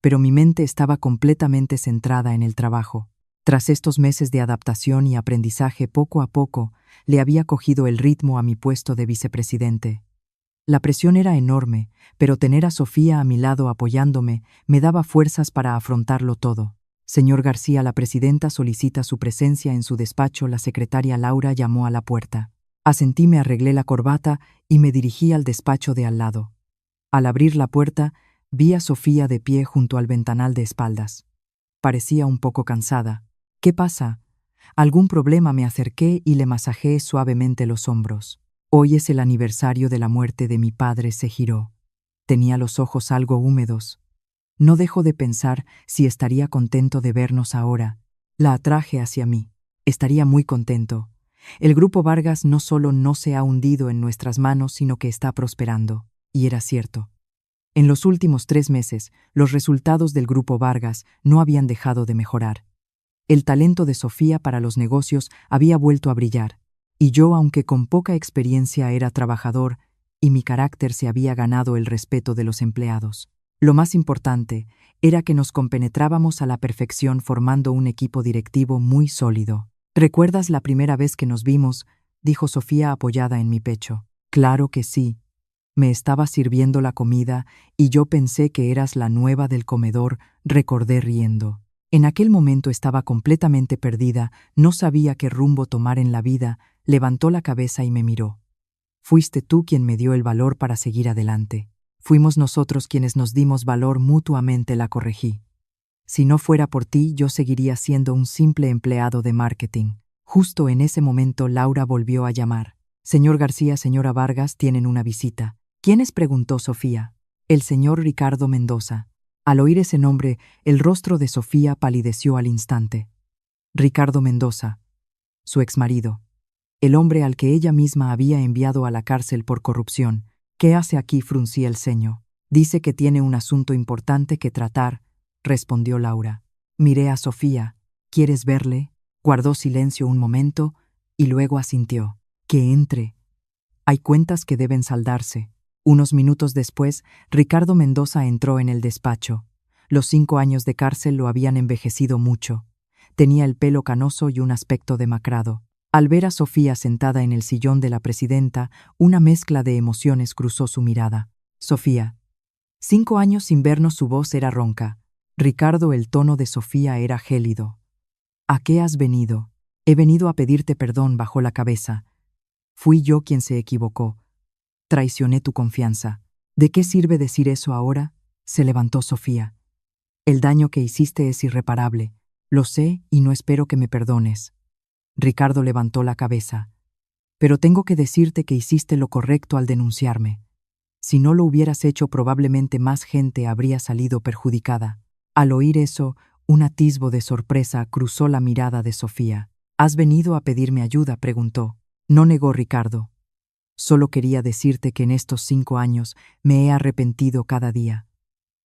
S1: pero mi mente estaba completamente centrada en el trabajo. Tras estos meses de adaptación y aprendizaje, poco a poco, le había cogido el ritmo a mi puesto de vicepresidente. La presión era enorme, pero tener a Sofía a mi lado apoyándome me daba fuerzas para afrontarlo todo. Señor García, la presidenta solicita su presencia en su despacho. La secretaria Laura llamó a la puerta. Asentí, me arreglé la corbata y me dirigí al despacho de al lado. Al abrir la puerta, vi a Sofía de pie junto al ventanal de espaldas. Parecía un poco cansada. ¿Qué pasa? ¿Algún problema? Me acerqué y le masajeé suavemente los hombros. Hoy es el aniversario de la muerte de mi padre. Se giró. Tenía los ojos algo húmedos. No dejo de pensar si estaría contento de vernos ahora. La atraje hacia mí. Estaría muy contento. El Grupo Vargas no solo no se ha hundido en nuestras manos, sino que está prosperando. Y era cierto. En los últimos 3 meses, los resultados del Grupo Vargas no habían dejado de mejorar. El talento de Sofía para los negocios había vuelto a brillar, y yo, aunque con poca experiencia, era trabajador, y mi carácter se había ganado el respeto de los empleados. Lo más importante era que nos compenetrábamos a la perfección, formando un equipo directivo muy sólido. ¿Recuerdas la primera vez que nos vimos?, dijo Sofía apoyada en mi pecho. Claro que sí. Me estaba sirviendo la comida y yo pensé que eras la nueva del comedor, recordé riendo. En aquel momento estaba completamente perdida, no sabía qué rumbo tomar en la vida. Levantó la cabeza y me miró. Fuiste tú quien me dio el valor para seguir adelante. Fuimos nosotros quienes nos dimos valor mutuamente, la corregí. Si no fuera por ti, yo seguiría siendo un simple empleado de marketing. Justo en ese momento, Laura volvió a llamar. Señor García, señora Vargas, tienen una visita. ¿Quién es?, preguntó Sofía. El señor Ricardo Mendoza. Al oír ese nombre, el rostro de Sofía palideció al instante. Ricardo Mendoza, su exmarido. El hombre al que ella misma había enviado a la cárcel por corrupción. ¿Qué hace aquí?, fruncí el ceño. Dice que tiene un asunto importante que tratar, respondió Laura. Miré a Sofía. ¿Quieres verle? Guardó silencio un momento y luego asintió. Que entre. Hay cuentas que deben saldarse. Unos minutos después, Ricardo Mendoza entró en el despacho. Los 5 años de cárcel lo habían envejecido mucho. Tenía el pelo canoso y un aspecto demacrado. Al ver a Sofía sentada en el sillón de la presidenta, una mezcla de emociones cruzó su mirada. Sofía. 5 años sin vernos. Su voz era ronca. Ricardo, el tono de Sofía era gélido. ¿A qué has venido? He venido a pedirte perdón. Bajó la cabeza. Fui yo quien se equivocó. Traicioné tu confianza. ¿De qué sirve decir eso ahora? Se levantó Sofía. El daño que hiciste es irreparable. Lo sé y no espero que me perdones. Ricardo levantó la cabeza. Pero tengo que decirte que hiciste lo correcto al denunciarme. Si no lo hubieras hecho, probablemente más gente habría salido perjudicada. Al oír eso, un atisbo de sorpresa cruzó la mirada de Sofía. ¿Has venido a pedirme ayuda?, preguntó. No, negó Ricardo. Solo quería decirte que en estos 5 años me he arrepentido cada día.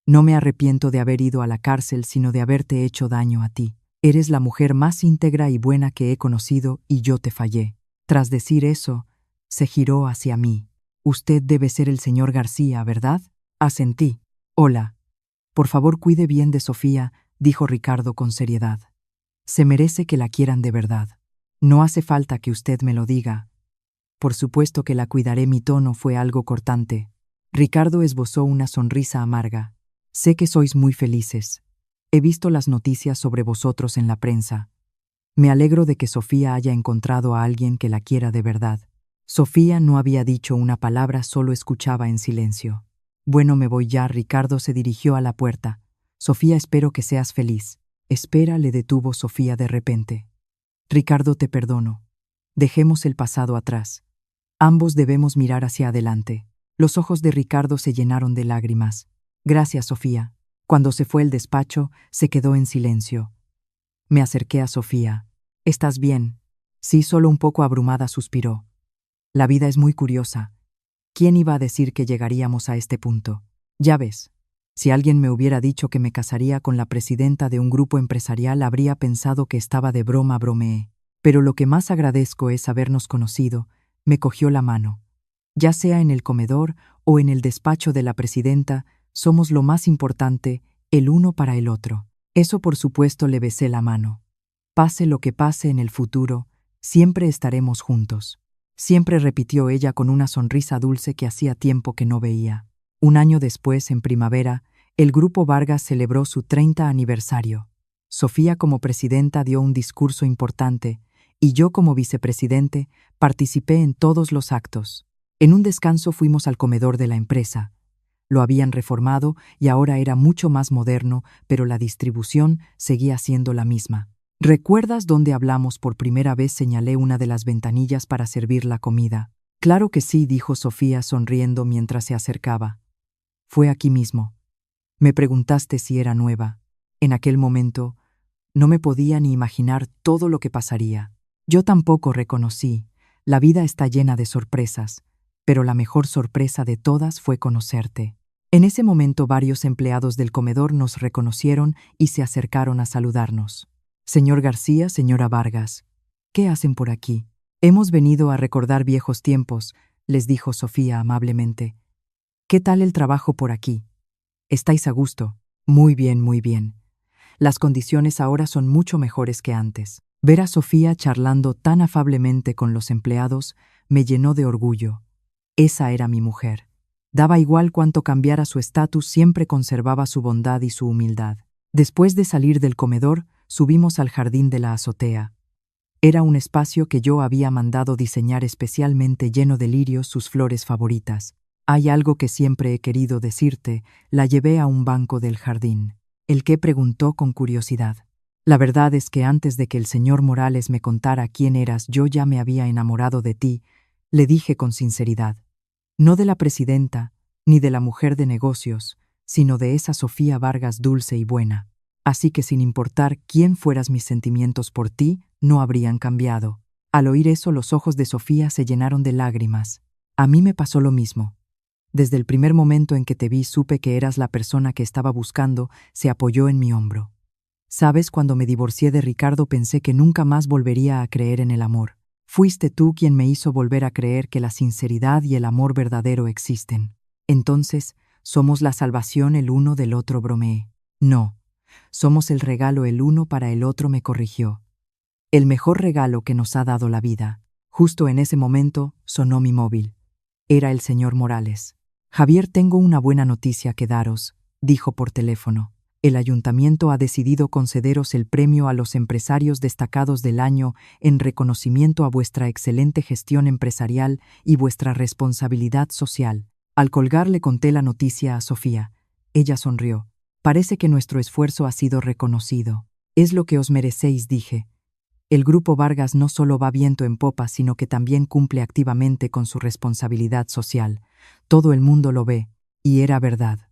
S1: No me arrepiento de haber ido a la cárcel, sino de haberte hecho daño a ti. Eres la mujer más íntegra y buena que he conocido y yo te fallé. Tras decir eso, se giró hacia mí. Usted debe ser el señor García, ¿verdad? Asentí. Hola. Por favor, cuide bien de Sofía, dijo Ricardo con seriedad. Se merece que la quieran de verdad. No hace falta que usted me lo diga. Por supuesto que la cuidaré. Mi tono fue algo cortante. Ricardo esbozó una sonrisa amarga. Sé que sois muy felices. He visto las noticias sobre vosotros en la prensa. Me alegro de que Sofía haya encontrado a alguien que la quiera de verdad. Sofía no había dicho una palabra, solo escuchaba en silencio. Bueno, me voy ya. Ricardo se dirigió a la puerta. Sofía, espero que seas feliz. Espera, le detuvo Sofía de repente. Ricardo, te perdono. Dejemos el pasado atrás. Ambos debemos mirar hacia adelante. Los ojos de Ricardo se llenaron de lágrimas. Gracias, Sofía. Cuando se fue el despacho, se quedó en silencio. Me acerqué a Sofía. ¿Estás bien? Sí, solo un poco abrumada, suspiró. La vida es muy curiosa. ¿Quién iba a decir que llegaríamos a este punto? Ya ves. Si alguien me hubiera dicho que me casaría con la presidenta de un grupo empresarial, habría pensado que estaba de broma. Bromeé. Pero lo que más agradezco es habernos conocido. Me cogió la mano. Ya sea en el comedor o en el despacho de la presidenta, somos lo más importante, el uno para el otro. Eso, por supuesto, le besé la mano. Pase lo que pase en el futuro, siempre estaremos juntos. Siempre, repitió ella con una sonrisa dulce que hacía tiempo que no veía. Un año después, en primavera, el Grupo Vargas celebró su 30 aniversario. Sofía, como presidenta, dio un discurso importante, y yo, como vicepresidente, participé en todos los actos. En un descanso fuimos al comedor de la empresa. Lo habían reformado y ahora era mucho más moderno, pero la distribución seguía siendo la misma. ¿Recuerdas dónde hablamos por primera vez? Señalé una de las ventanillas para servir la comida. Claro que sí, dijo Sofía sonriendo mientras se acercaba. Fue aquí mismo. Me preguntaste si era nueva. En aquel momento, no me podía ni imaginar todo lo que pasaría. Yo tampoco, reconocí. La vida está llena de sorpresas, pero la mejor sorpresa de todas fue conocerte. En ese momento varios empleados del comedor nos reconocieron y se acercaron a saludarnos. Señor García, señora Vargas, ¿qué hacen por aquí? Hemos venido a recordar viejos tiempos, les dijo Sofía amablemente. ¿Qué tal el trabajo por aquí? ¿Estáis a gusto? Muy bien, muy bien. Las condiciones ahora son mucho mejores que antes. Ver a Sofía charlando tan afablemente con los empleados me llenó de orgullo. Esa era mi mujer. Daba igual cuánto cambiara su estatus, siempre conservaba su bondad y su humildad. Después de salir del comedor, subimos al jardín de la azotea. Era un espacio que yo había mandado diseñar especialmente, lleno de lirios, sus flores favoritas. Hay algo que siempre he querido decirte. La llevé a un banco del jardín. ¿El qué? Preguntó con curiosidad. La verdad es que antes de que el señor Morales me contara quién eras, yo ya me había enamorado de ti, le dije con sinceridad. No de la presidenta, ni de la mujer de negocios, sino de esa Sofía Vargas dulce y buena. Así que sin importar quién fueras, mis sentimientos por ti no habrían cambiado. Al oír eso, los ojos de Sofía se llenaron de lágrimas. A mí me pasó lo mismo. Desde el primer momento en que te vi, supe que eras la persona que estaba buscando. Se apoyó en mi hombro. Sabes, cuando me divorcié de Ricardo pensé que nunca más volvería a creer en el amor. Fuiste tú quien me hizo volver a creer que la sinceridad y el amor verdadero existen. Entonces, somos la salvación el uno del otro, bromeé. No, somos el regalo el uno para el otro, me corrigió. El mejor regalo que nos ha dado la vida. Justo en ese momento sonó mi móvil. Era el señor Morales. Javier, tengo una buena noticia que daros, dijo por teléfono. El ayuntamiento ha decidido concederos el premio a los empresarios destacados del año en reconocimiento a vuestra excelente gestión empresarial y vuestra responsabilidad social. Al colgar le conté la noticia a Sofía. Ella sonrió. Parece que nuestro esfuerzo ha sido reconocido. Es lo que os merecéis, dije. El Grupo Vargas no solo va viento en popa, sino que también cumple activamente con su responsabilidad social. Todo el mundo lo ve, y era verdad.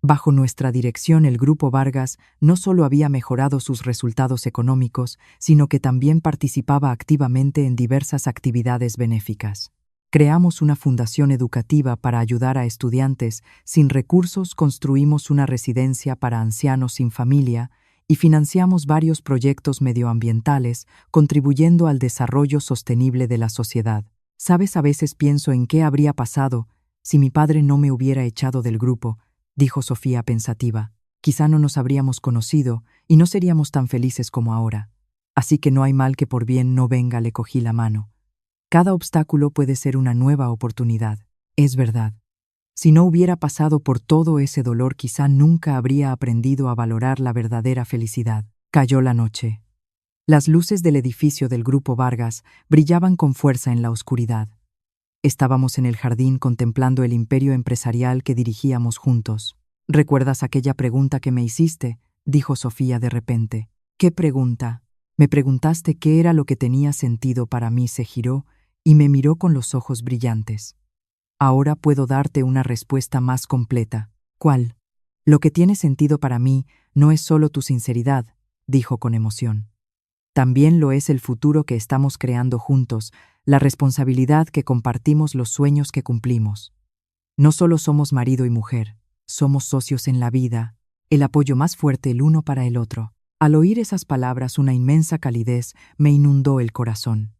S1: Bajo nuestra dirección, el Grupo Vargas no solo había mejorado sus resultados económicos, sino que también participaba activamente en diversas actividades benéficas. Creamos una fundación educativa para ayudar a estudiantes sin recursos, construimos una residencia para ancianos sin familia y financiamos varios proyectos medioambientales, contribuyendo al desarrollo sostenible de la sociedad. Sabes, a veces pienso en qué habría pasado si mi padre no me hubiera echado del grupo, dijo Sofía pensativa. Quizá no nos habríamos conocido y no seríamos tan felices como ahora. Así que no hay mal que por bien no venga, le cogí la mano. Cada obstáculo puede ser una nueva oportunidad. Es verdad. Si no hubiera pasado por todo ese dolor, quizá nunca habría aprendido a valorar la verdadera felicidad. Cayó la noche. Las luces del edificio del Grupo Vargas brillaban con fuerza en la oscuridad. Estábamos en el jardín contemplando el imperio empresarial que dirigíamos juntos. ¿Recuerdas aquella pregunta que me hiciste?, dijo Sofía de repente. ¿Qué pregunta? Me preguntaste qué era lo que tenía sentido para mí. Se giró y me miró con los ojos brillantes. Ahora puedo darte una respuesta más completa. ¿Cuál? Lo que tiene sentido para mí no es solo tu sinceridad, dijo con emoción. También lo es el futuro que estamos creando juntos, la responsabilidad que compartimos, los sueños que cumplimos. No solo somos marido y mujer, somos socios en la vida, el apoyo más fuerte el uno para el otro. Al oír esas palabras, una inmensa calidez me inundó el corazón.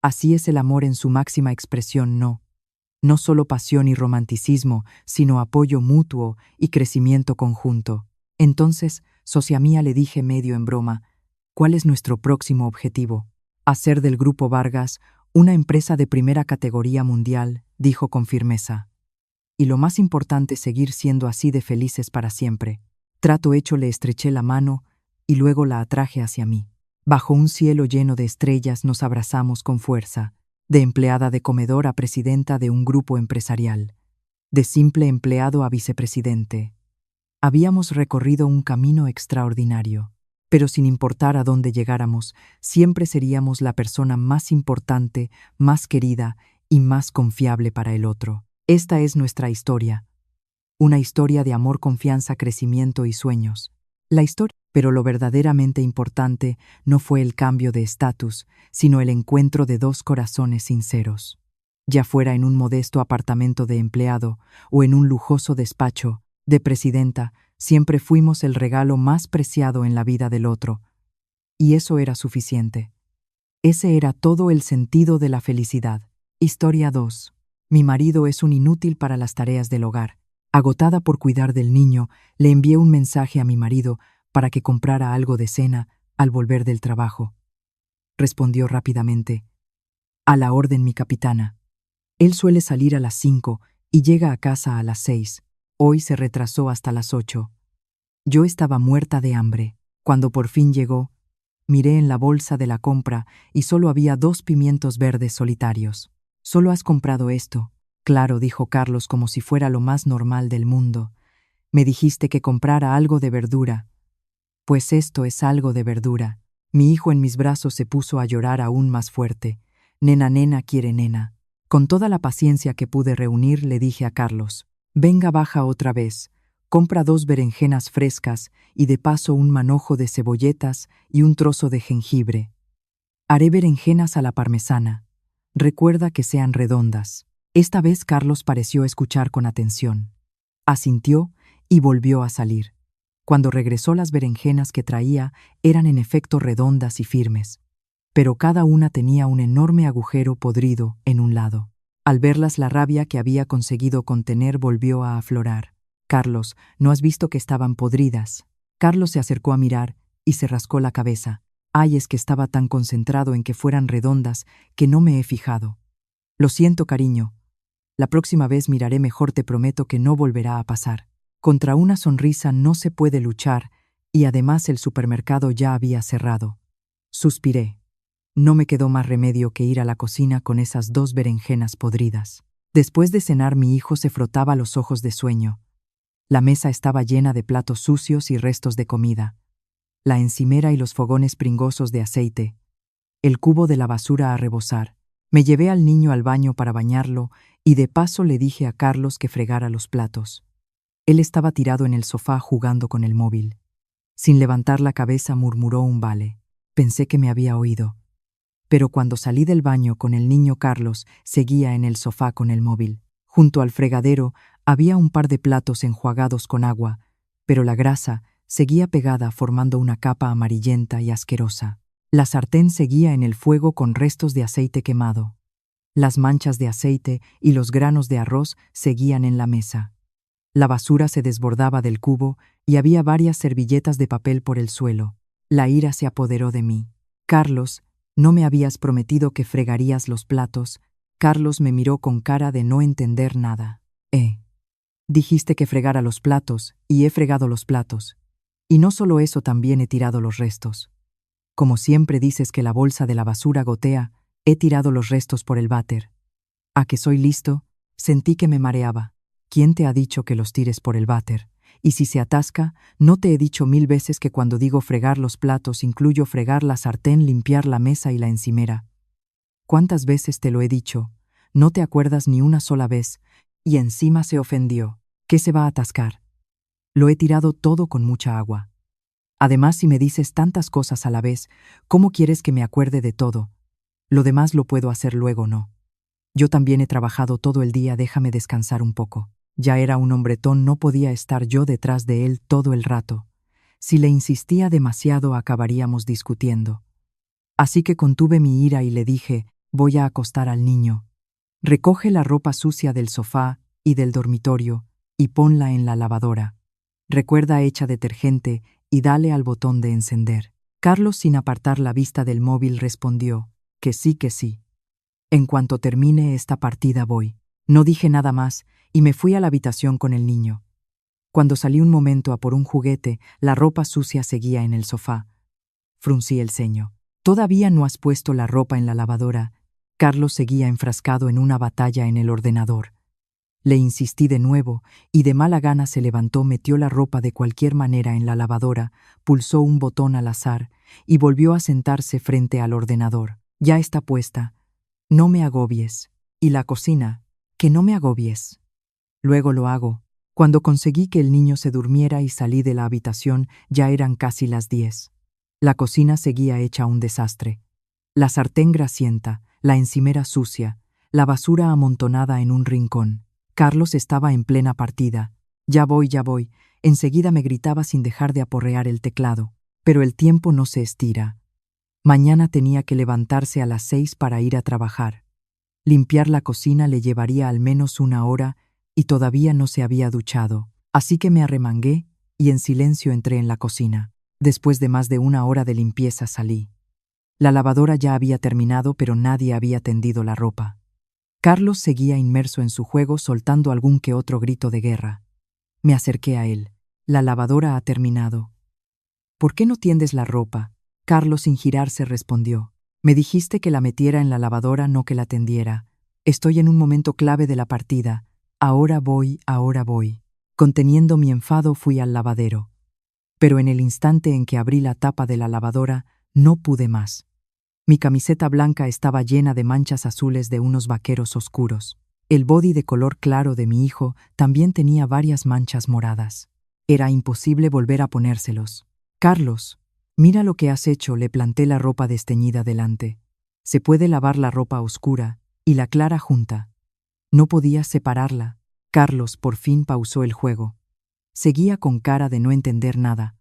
S1: Así es el amor en su máxima expresión, no solo pasión y romanticismo, sino apoyo mutuo y crecimiento conjunto. Entonces, socia mía, le dije medio en broma, ¿cuál es nuestro próximo objetivo? Hacer del Grupo Vargas una empresa de primera categoría mundial, dijo con firmeza. Y lo más importante, seguir siendo así de felices para siempre. Trato hecho, le estreché la mano y luego la atraje hacia mí. Bajo un cielo lleno de estrellas nos abrazamos con fuerza, de empleada de comedor a presidenta de un grupo empresarial, de simple empleado a vicepresidente. Habíamos recorrido un camino extraordinario, pero sin importar a dónde llegáramos, siempre seríamos la persona más importante, más querida y más confiable para el otro. Esta es nuestra historia, una historia de amor, confianza, crecimiento y sueños. La historia, pero lo verdaderamente importante no fue el cambio de estatus, sino el encuentro de dos corazones sinceros. Ya fuera en un modesto apartamento de empleado o en un lujoso despacho de presidenta, siempre fuimos el regalo más preciado en la vida del otro. Y eso era suficiente. Ese era todo el sentido de la felicidad. Historia 2. Mi marido es un inútil para las tareas del hogar. Agotada por cuidar del niño, le envié un mensaje a mi marido para que comprara algo de cena al volver del trabajo. Respondió rápidamente: a la orden, mi capitana. Él suele salir a las 5 y llega a casa a las 6. Hoy se retrasó hasta las 8. Yo estaba muerta de hambre. Cuando por fin llegó, miré en la bolsa de la compra y solo había 2 pimientos verdes solitarios. ¿Solo has comprado esto? Claro, dijo Carlos como si fuera lo más normal del mundo. Me dijiste que comprara algo de verdura. Pues esto es algo de verdura. Mi hijo en mis brazos se puso a llorar aún más fuerte. Nena, nena, quiere nena. Con toda la paciencia que pude reunir, le dije a Carlos: venga, baja otra vez. Compra 2 berenjenas frescas y de paso un manojo de cebolletas y un trozo de jengibre. Haré berenjenas a la parmesana. Recuerda que sean redondas. Esta vez Carlos pareció escuchar con atención. Asintió y volvió a salir. Cuando regresó, las berenjenas que traía eran en efecto redondas y firmes, pero cada una tenía un enorme agujero podrido en un lado. Al verlas, la rabia que había conseguido contener volvió a aflorar. Carlos, ¿no has visto que estaban podridas? Carlos se acercó a mirar y se rascó la cabeza. Ay, es que estaba tan concentrado en que fueran redondas que no me he fijado. Lo siento, cariño. La próxima vez miraré mejor, te prometo que no volverá a pasar. Contra una sonrisa no se puede luchar, y además el supermercado ya había cerrado. Suspiré. No me quedó más remedio que ir a la cocina con esas 2 berenjenas podridas. Después de cenar, mi hijo se frotaba los ojos de sueño. La mesa estaba llena de platos sucios y restos de comida, la encimera y los fogones pringosos de aceite, el cubo de la basura a rebosar. Me llevé al niño al baño para bañarlo y de paso le dije a Carlos que fregara los platos. Él estaba tirado en el sofá jugando con el móvil. Sin levantar la cabeza murmuró un vale. Pensé que me había oído. Pero cuando salí del baño con el niño, Carlos seguía en el sofá con el móvil. Junto al fregadero había un par de platos enjuagados con agua, pero la grasa seguía pegada formando una capa amarillenta y asquerosa. La sartén seguía en el fuego con restos de aceite quemado. Las manchas de aceite y los granos de arroz seguían en la mesa. La basura se desbordaba del cubo y había varias servilletas de papel por el suelo. La ira se apoderó de mí. Carlos, ¿no me habías prometido que fregarías los platos? Carlos me miró con cara de no entender nada. Dijiste que fregara los platos, y he fregado los platos. Y no solo eso, también he tirado los restos. Como siempre dices que la bolsa de la basura gotea, he tirado los restos por el váter. ¿A que soy listo? Sentí que me mareaba. ¿Quién te ha dicho que los tires por el váter? Y si se atasca, ¿no te he dicho 1000 veces que cuando digo fregar los platos incluyo fregar la sartén, limpiar la mesa y la encimera? ¿Cuántas veces te lo he dicho? No te acuerdas ni una sola vez, y encima se ofendió. ¿Qué se va a atascar? Lo he tirado todo con mucha agua. Además, si me dices tantas cosas a la vez, ¿cómo quieres que me acuerde de todo? Lo demás lo puedo hacer luego, ¿no? Yo también he trabajado todo el día, déjame descansar un poco. Ya era un hombretón, no podía estar yo detrás de él todo el rato. Si le insistía demasiado, acabaríamos discutiendo. Así que contuve mi ira y le dije, voy a acostar al niño. Recoge la ropa sucia del sofá y del dormitorio y ponla en la lavadora. Recuerda, echa detergente y dale al botón de encender. Carlos, sin apartar la vista del móvil, respondió, que sí, que sí. En cuanto termine esta partida voy. No dije nada más y me fui a la habitación con el niño. Cuando salí un momento a por un juguete, la ropa sucia seguía en el sofá. Fruncí el ceño. ¿Todavía no has puesto la ropa en la lavadora? Carlos seguía enfrascado en una batalla en el ordenador. Le insistí de nuevo y de mala gana se levantó, metió la ropa de cualquier manera en la lavadora, pulsó un botón al azar y volvió a sentarse frente al ordenador. Ya está puesta. No me agobies. Y la cocina, que no me agobies. Luego lo hago. Cuando conseguí que el niño se durmiera y salí de la habitación, ya eran casi las 10. La cocina seguía hecha un desastre. La sartén grasienta, la encimera sucia, la basura amontonada en un rincón. Carlos estaba en plena partida. Ya voy, ya voy. Enseguida me gritaba sin dejar de aporrear el teclado. Pero el tiempo no se estira. Mañana tenía que levantarse a las 6 para ir a trabajar. Limpiar la cocina le llevaría al menos 1 hora y todavía no se había duchado. Así que me arremangué y en silencio entré en la cocina. Después de más de 1 hora de limpieza salí. La lavadora ya había terminado, pero nadie había tendido la ropa. Carlos seguía inmerso en su juego, soltando algún que otro grito de guerra. Me acerqué a él. La lavadora ha terminado. ¿Por qué no tiendes la ropa? Carlos, sin girarse, respondió. Me dijiste que la metiera en la lavadora, no que la tendiera. Estoy en un momento clave de la partida. Ahora voy, ahora voy. Conteniendo mi enfado, fui al lavadero. Pero en el instante en que abrí la tapa de la lavadora, no pude más. Mi camiseta blanca estaba llena de manchas azules de unos vaqueros oscuros. El body de color claro de mi hijo también tenía varias manchas moradas. Era imposible volver a ponérselos. Carlos, mira lo que has hecho, le planté la ropa desteñida delante. Se puede lavar la ropa oscura y la clara junta. No podías separarla. Carlos por fin pausó el juego. Seguía con cara de no entender nada.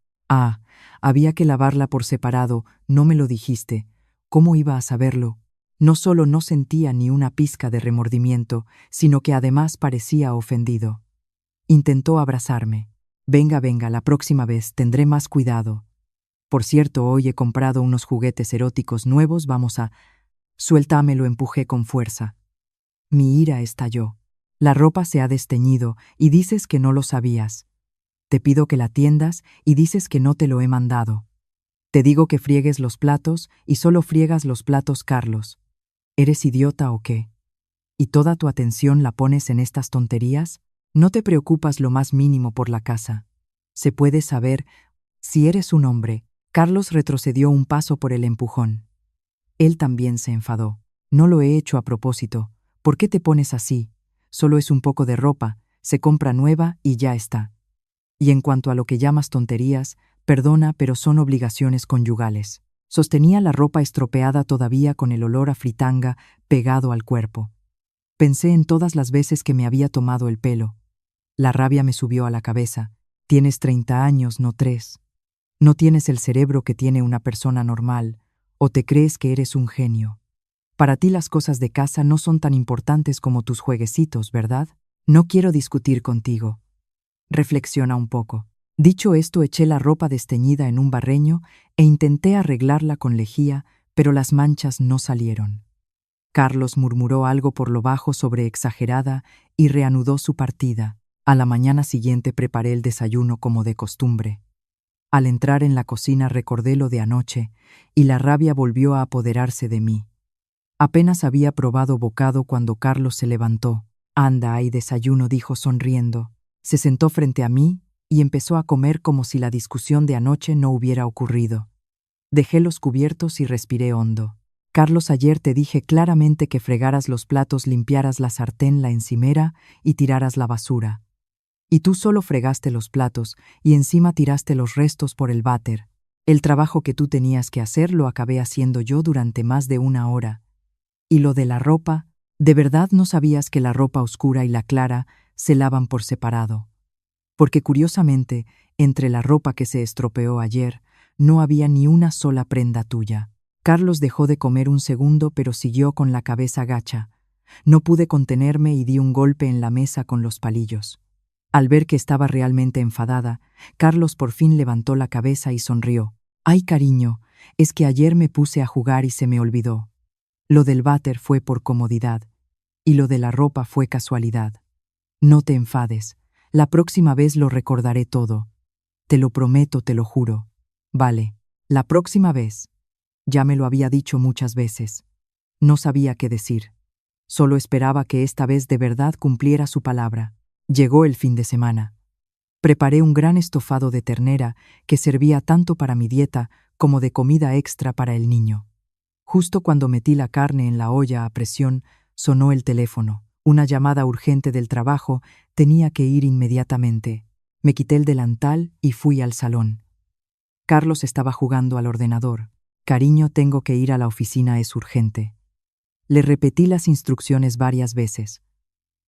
S1: Había que lavarla por separado, no me lo dijiste. ¿Cómo iba a saberlo? No solo no sentía ni una pizca de remordimiento, sino que además parecía ofendido. Intentó abrazarme. Venga, venga, la próxima vez tendré más cuidado. Por cierto, hoy he comprado unos juguetes eróticos nuevos, vamos a... Suéltame, lo empujé con fuerza. Mi ira estalló. La ropa se ha desteñido y dices que no lo sabías. Te pido que la tiendas y dices que no te lo he mandado. Te digo que friegues los platos y solo friegas los platos, Carlos. ¿Eres idiota o qué? ¿Y toda tu atención la pones en estas tonterías? ¿No te preocupas lo más mínimo por la casa? ¿Se puede saber si eres un hombre? Carlos retrocedió un paso por el empujón. Él también se enfadó. No lo he hecho a propósito. ¿Por qué te pones así? Solo es un poco de ropa, se compra nueva y ya está. Y en cuanto a lo que llamas tonterías, perdona, pero son obligaciones conyugales. Sostenía la ropa estropeada todavía con el olor a fritanga pegado al cuerpo. Pensé en todas las veces que me había tomado el pelo. La rabia me subió a la cabeza. Tienes 30 años, no 3. No tienes el cerebro que tiene una persona normal, o te crees que eres un genio. Para ti las cosas de casa no son tan importantes como tus jueguecitos, ¿verdad? No quiero discutir contigo. Reflexiona un poco. Dicho esto, eché la ropa desteñida en un barreño e intenté arreglarla con lejía, pero las manchas no salieron. Carlos murmuró algo por lo bajo sobre exagerada y reanudó su partida. A la mañana siguiente preparé el desayuno como de costumbre. Al entrar en la cocina recordé lo de anoche y la rabia volvió a apoderarse de mí. Apenas había probado bocado cuando Carlos se levantó. «Anda, hay desayuno», dijo sonriendo. Se sentó frente a mí y empezó a comer como si la discusión de anoche no hubiera ocurrido. Dejé los cubiertos y respiré hondo. «Carlos, ayer te dije claramente que fregaras los platos, limpiaras la sartén, la encimera y tiraras la basura. Y tú solo fregaste los platos y encima tiraste los restos por el váter. El trabajo que tú tenías que hacer lo acabé haciendo yo durante más de 1 hora. Y lo de la ropa, ¿de verdad no sabías que la ropa oscura y la clara se lavan por separado? Porque curiosamente, entre la ropa que se estropeó ayer, no había ni una sola prenda tuya». Carlos dejó de comer un segundo, pero siguió con la cabeza gacha. No pude contenerme y di un golpe en la mesa con los palillos. Al ver que estaba realmente enfadada, Carlos por fin levantó la cabeza y sonrió. «Ay, cariño, es que ayer me puse a jugar y se me olvidó. Lo del váter fue por comodidad, y lo de la ropa fue casualidad. No te enfades, la próxima vez lo recordaré todo. Te lo prometo, te lo juro. Vale, la próxima vez». Ya me lo había dicho muchas veces. No sabía qué decir. Solo esperaba que esta vez de verdad cumpliera su palabra. Llegó el fin de semana. Preparé un gran estofado de ternera que servía tanto para mi dieta como de comida extra para el niño. Justo cuando metí la carne en la olla a presión, sonó el teléfono. Una llamada urgente del trabajo, tenía que ir inmediatamente. Me quité el delantal y fui al salón. Carlos estaba jugando al ordenador. «Cariño, tengo que ir a la oficina, es urgente». Le repetí las instrucciones varias veces.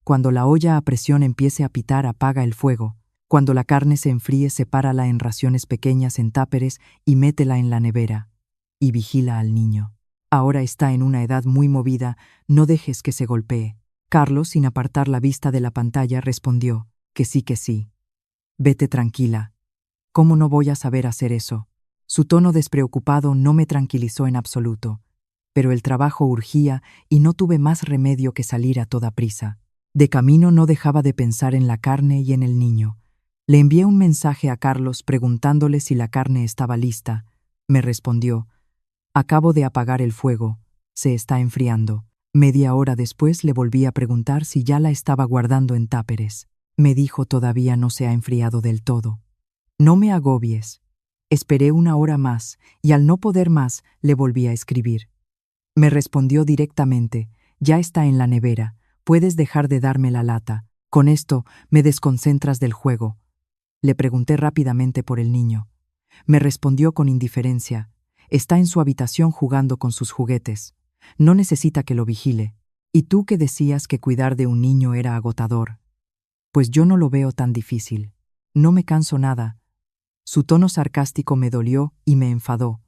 S1: Cuando la olla a presión empiece a pitar, apaga el fuego. Cuando la carne se enfríe, sepárala en raciones pequeñas en táperes y métela en la nevera. Y vigila al niño. Ahora está en una edad muy movida, no dejes que se golpee. Carlos, sin apartar la vista de la pantalla, respondió que sí, que sí. «Vete tranquila. ¿Cómo no voy a saber hacer eso?». Su tono despreocupado no me tranquilizó en absoluto, pero el trabajo urgía y no tuve más remedio que salir a toda prisa. De camino no dejaba de pensar en la carne y en el niño. Le envié un mensaje a Carlos preguntándole si la carne estaba lista. Me respondió: «Acabo de apagar el fuego, se está enfriando». Media hora después le volví a preguntar si ya la estaba guardando en táperes. Me dijo: «Todavía no se ha enfriado del todo». «No me agobies». Esperé 1 hora más y al no poder más le volví a escribir. Me respondió directamente: «Ya está en la nevera, puedes dejar de darme la lata. Con esto me desconcentras del juego». Le pregunté rápidamente por el niño. Me respondió con indiferencia: «Está en su habitación jugando con sus juguetes. No necesita que lo vigile. ¿Y tú que decías que cuidar de un niño era agotador? Pues yo no lo veo tan difícil. No me canso nada». Su tono sarcástico me dolió y me enfadó.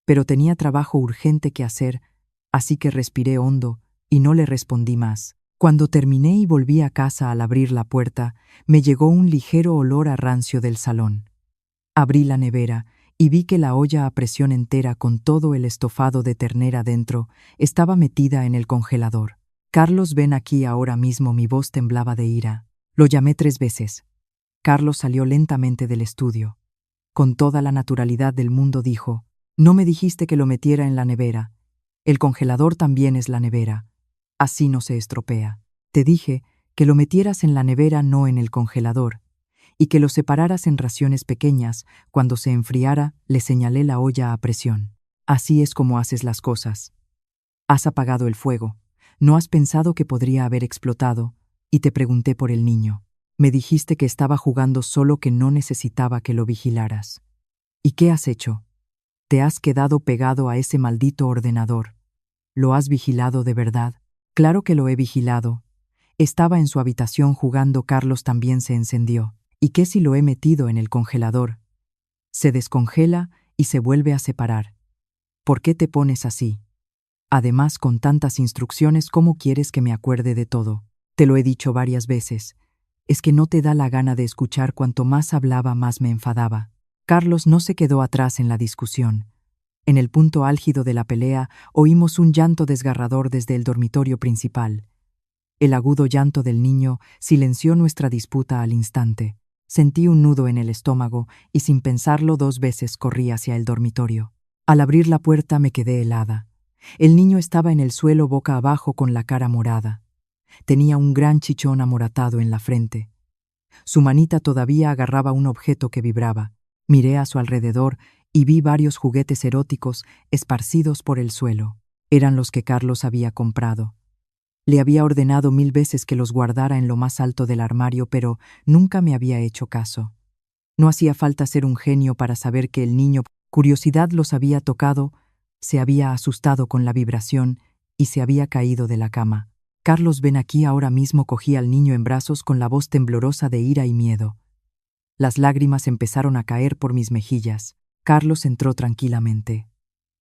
S1: Pero tenía trabajo urgente que hacer, así que respiré hondo y no le respondí más. Cuando terminé y volví a casa, al abrir la puerta, me llegó un ligero olor a rancio del salón. Abrí la nevera y vi que la olla a presión entera con todo el estofado de ternera dentro estaba metida en el congelador. «Carlos, ven aquí ahora mismo». Mi voz temblaba de ira. Lo llamé 3 veces. Carlos salió lentamente del estudio. Con toda la naturalidad del mundo dijo: «No me dijiste que lo metiera en la nevera. El congelador también es la nevera. Así no se estropea. Te dije que lo metieras en la nevera, no en el congelador, y que lo separaras en raciones pequeñas. Cuando se enfriara, le señalé la olla a presión. Así es como haces las cosas. Has apagado el fuego. No has pensado que podría haber explotado, y te pregunté por el niño. Me dijiste que estaba jugando, solo que no necesitaba que lo vigilaras. ¿Y qué has hecho? Te has quedado pegado a ese maldito ordenador. ¿Lo has vigilado de verdad?» «Claro que lo he vigilado. Estaba en su habitación jugando». Carlos también se encendió. ¿Y qué si lo he metido en el congelador? Se descongela y se vuelve a separar. ¿Por qué te pones así? Además, con tantas instrucciones, ¿cómo quieres que me acuerde de todo? Te lo he dicho varias veces. Es que no te da la gana de escuchar. Cuanto más hablaba, más me enfadaba. Carlos no se quedó atrás en la discusión. En el punto álgido de la pelea, oímos un llanto desgarrador desde el dormitorio principal. El agudo llanto del niño silenció nuestra disputa al instante. Sentí un nudo en el estómago y sin pensarlo 2 veces corrí hacia el dormitorio. Al abrir la puerta me quedé helada. El niño estaba en el suelo boca abajo con la cara morada. Tenía un gran chichón amoratado en la frente. Su manita todavía agarraba un objeto que vibraba. Miré a su alrededor y vi varios juguetes eróticos esparcidos por el suelo. Eran los que Carlos había comprado. Le había ordenado 1000 veces que los guardara en lo más alto del armario, pero nunca me había hecho caso. No hacía falta ser un genio para saber que el niño, curiosidad, los había tocado, se había asustado con la vibración y se había caído de la cama. Carlos, ven aquí ahora mismo. Cogí al niño en brazos con la voz temblorosa de ira y miedo. Las lágrimas empezaron a caer por mis mejillas. Carlos entró tranquilamente.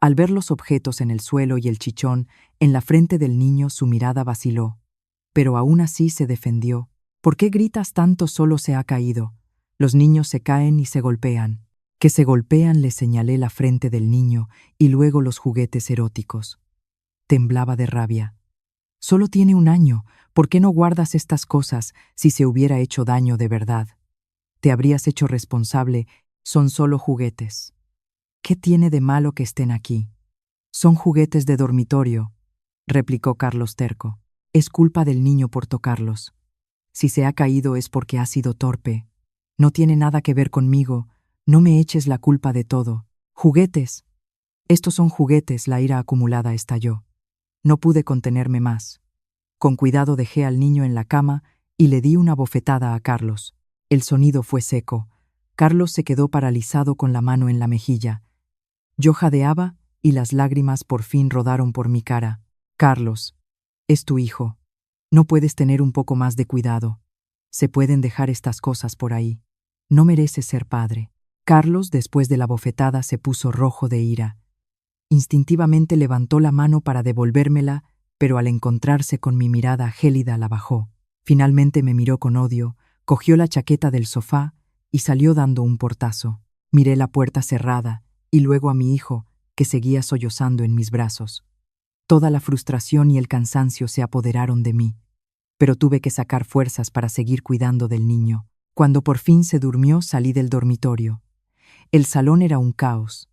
S1: Al ver los objetos en el suelo y el chichón en la frente del niño, su mirada vaciló. Pero aún así se defendió. ¿Por qué gritas tanto? Solo se ha caído. Los niños se caen y se golpean. Que se golpean, le señalé la frente del niño y luego los juguetes eróticos. Temblaba de rabia. Solo tiene 1 año. ¿Por qué no guardas estas cosas? Si se hubiera hecho daño de verdad, te habrías hecho responsable. Son solo juguetes. ¿Qué tiene de malo que estén aquí? Son juguetes de dormitorio, replicó Carlos terco. Es culpa del niño por tocarlos. Si se ha caído es porque ha sido torpe. No tiene nada que ver conmigo. No me eches la culpa de todo. Juguetes. Estos son juguetes. La ira acumulada estalló. No pude contenerme más. Con cuidado dejé al niño en la cama y le di una bofetada a Carlos. El sonido fue seco. Carlos se quedó paralizado con la mano en la mejilla. Yo jadeaba y las lágrimas por fin rodaron por mi cara. Carlos, es tu hijo. No puedes tener un poco más de cuidado. Se pueden dejar estas cosas por ahí. No mereces ser padre. Carlos, después de la bofetada, se puso rojo de ira. Instintivamente levantó la mano para devolvérmela, pero al encontrarse con mi mirada gélida la bajó. Finalmente me miró con odio, cogió la chaqueta del sofá y salió dando un portazo. Miré la puerta cerrada y luego a mi hijo, que seguía sollozando en mis brazos. Toda la frustración y el cansancio se apoderaron de mí, pero tuve que sacar fuerzas para seguir cuidando del niño. Cuando por fin se durmió, salí del dormitorio. El salón era un caos.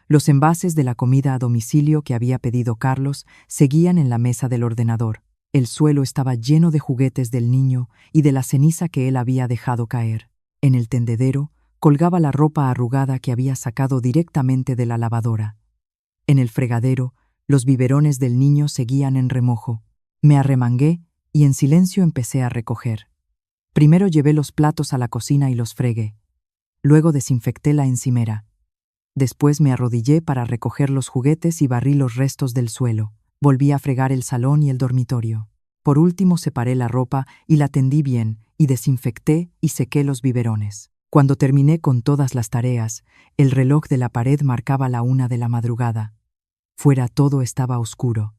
S1: Los envases de la comida a domicilio que había pedido Carlos seguían en la mesa del ordenador. El suelo estaba lleno de juguetes del niño y de la ceniza que él había dejado caer. En el tendedero colgaba la ropa arrugada que había sacado directamente de la lavadora. En el fregadero, los biberones del niño seguían en remojo. Me arremangué y en silencio empecé a recoger. Primero llevé los platos a la cocina y los fregué. Luego desinfecté la encimera. Después me arrodillé para recoger los juguetes y barrí los restos del suelo. Volví a fregar el salón y el dormitorio. Por último separé la ropa y la tendí bien, y desinfecté y sequé los biberones. Cuando terminé con todas las tareas, el reloj de la pared marcaba la 1 de la madrugada. Fuera todo estaba oscuro.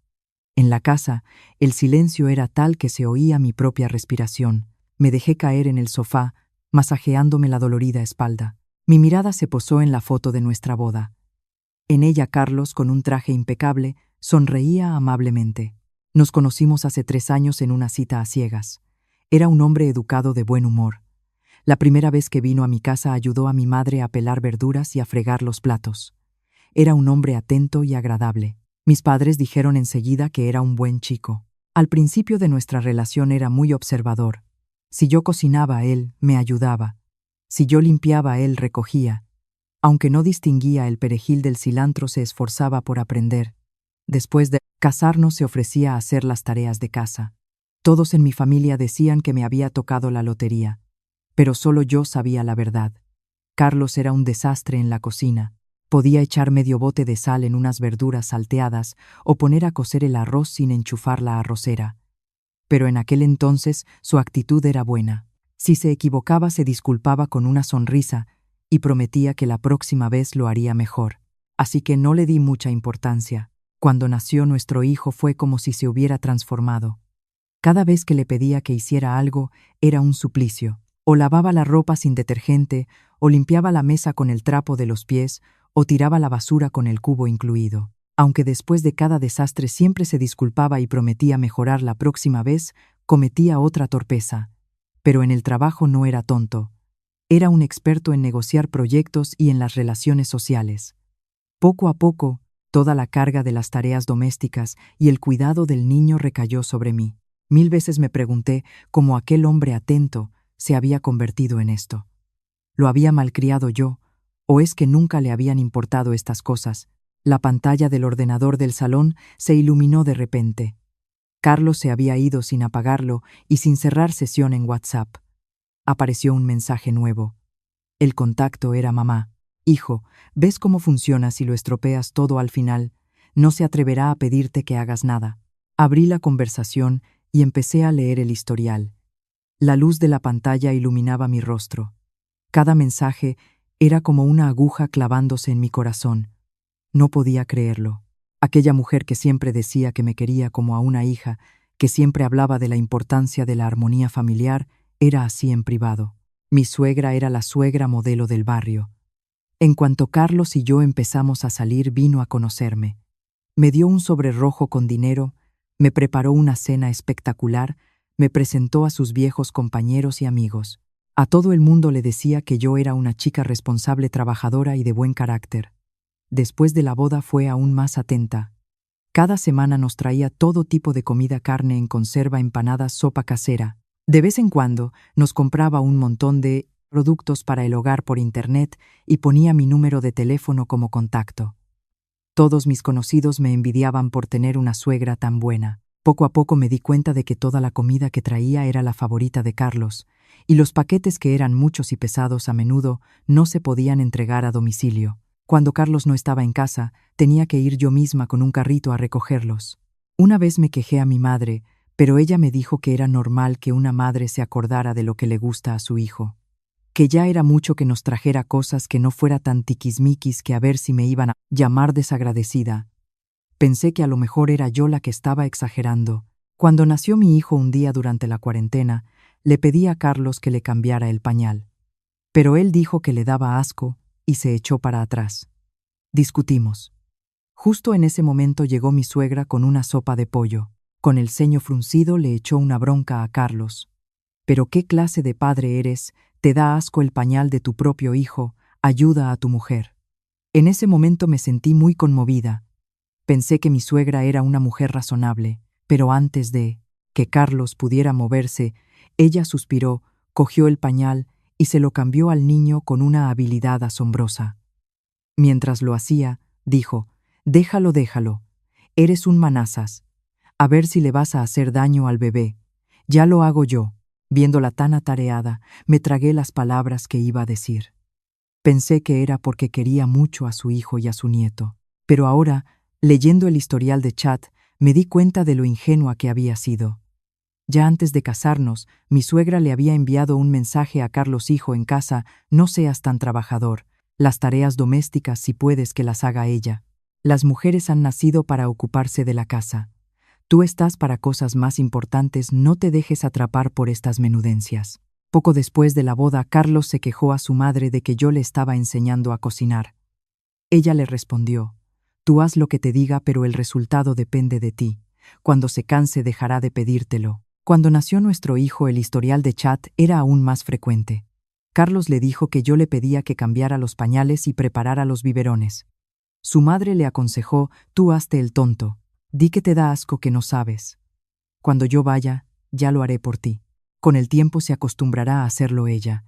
S1: En la casa, el silencio era tal que se oía mi propia respiración. Me dejé caer en el sofá, masajeándome la dolorida espalda. Mi mirada se posó en la foto de nuestra boda. En ella Carlos, con un traje impecable, sonreía amablemente. Nos conocimos hace 3 años en una cita a ciegas. Era un hombre educado de buen humor. La primera vez que vino a mi casa ayudó a mi madre a pelar verduras y a fregar los platos. Era un hombre atento y agradable. Mis padres dijeron enseguida que era un buen chico. Al principio de nuestra relación era muy observador. Si yo cocinaba, él me ayudaba. Si yo limpiaba, él recogía. Aunque no distinguía el perejil del cilantro, se esforzaba por aprender. Después de casarnos, se ofrecía a hacer las tareas de casa. Todos en mi familia decían que me había tocado la lotería, pero solo yo sabía la verdad. Carlos era un desastre en la cocina. Podía echar medio bote de sal en unas verduras salteadas o poner a cocer el arroz sin enchufar la arrocera. Pero en aquel entonces su actitud era buena. Si se equivocaba, se disculpaba con una sonrisa y prometía que la próxima vez lo haría mejor. Así que no le di mucha importancia. Cuando nació nuestro hijo fue como si se hubiera transformado. Cada vez que le pedía que hiciera algo, era un suplicio. O lavaba la ropa sin detergente, o limpiaba la mesa con el trapo de los pies, o tiraba la basura con el cubo incluido. Aunque después de cada desastre siempre se disculpaba y prometía mejorar la próxima vez, cometía otra torpeza. Pero en el trabajo no era tonto. Era un experto en negociar proyectos y en las relaciones sociales. Poco a poco, toda la carga de las tareas domésticas y el cuidado del niño recayó sobre mí. 1000 veces me pregunté cómo aquel hombre atento se había convertido en esto. ¿Lo había malcriado yo? ¿O es que nunca le habían importado estas cosas? La pantalla del ordenador del salón se iluminó de repente. Carlos se había ido sin apagarlo y sin cerrar sesión en WhatsApp. Apareció un mensaje nuevo. El contacto era mamá. Hijo, ¿ves cómo funciona si lo estropeas todo al final? No se atreverá a pedirte que hagas nada. Abrí la conversación y empecé a leer el historial. La luz de la pantalla iluminaba mi rostro. Cada mensaje era como una aguja clavándose en mi corazón. No podía creerlo. Aquella mujer que siempre decía que me quería como a una hija, que siempre hablaba de la importancia de la armonía familiar, era así en privado. Mi suegra era la suegra modelo del barrio. En cuanto Carlos y yo empezamos a salir, vino a conocerme. Me dio un sobre rojo con dinero, me preparó una cena espectacular, me presentó a sus viejos compañeros y amigos. A todo el mundo le decía que yo era una chica responsable, trabajadora y de buen carácter. Después de la boda fue aún más atenta. Cada semana nos traía todo tipo de comida: carne en conserva, empanadas, sopa casera. De vez en cuando nos compraba un montón de productos para el hogar por internet y ponía mi número de teléfono como contacto. Todos mis conocidos me envidiaban por tener una suegra tan buena. Poco a poco me di cuenta de que toda la comida que traía era la favorita de Carlos, y los paquetes, que eran muchos y pesados, a menudo no se podían entregar a domicilio. Cuando Carlos no estaba en casa, tenía que ir yo misma con un carrito a recogerlos. Una vez me quejé a mi madre, pero ella me dijo que era normal que una madre se acordara de lo que le gusta a su hijo. Que ya era mucho que nos trajera cosas, que no fuera tan tiquismiquis, que a ver si me iban a llamar desagradecida. Pensé que a lo mejor era yo la que estaba exagerando. Cuando nació mi hijo un día durante la cuarentena, le pedí a Carlos que le cambiara el pañal. Pero él dijo que le daba asco y se echó para atrás. Discutimos. Justo en ese momento llegó mi suegra con una sopa de pollo. Con el ceño fruncido le echó una bronca a Carlos. «¿Pero qué clase de padre eres? Te da asco el pañal de tu propio hijo, ayuda a tu mujer». En ese momento me sentí muy conmovida. Pensé que mi suegra era una mujer razonable, pero antes de que Carlos pudiera moverse, ella suspiró, cogió el pañal y se lo cambió al niño con una habilidad asombrosa. Mientras lo hacía, dijo: «Déjalo, déjalo. Eres un manazas. A ver si le vas a hacer daño al bebé. Ya lo hago yo». Viéndola tan atareada, me tragué las palabras que iba a decir. Pensé que era porque quería mucho a su hijo y a su nieto. Pero ahora, leyendo el historial de chat, me di cuenta de lo ingenua que había sido. Ya antes de casarnos, mi suegra le había enviado un mensaje a Carlos: «Hijo, en casa no seas tan trabajador. Las tareas domésticas, si puedes, que las haga ella. Las mujeres han nacido para ocuparse de la casa. Tú estás para cosas más importantes, no te dejes atrapar por estas menudencias». Poco después de la boda, Carlos se quejó a su madre de que yo le estaba enseñando a cocinar. Ella le respondió: «Tú haz lo que te diga, pero el resultado depende de ti. Cuando se canse dejará de pedírtelo». Cuando nació nuestro hijo, el historial de chat era aún más frecuente. Carlos le dijo que yo le pedía que cambiara los pañales y preparara los biberones. Su madre le aconsejó: «Tú hazte el tonto. Di que te da asco, que no sabes. Cuando yo vaya, ya lo haré por ti». Con el tiempo se acostumbrará a hacerlo ella.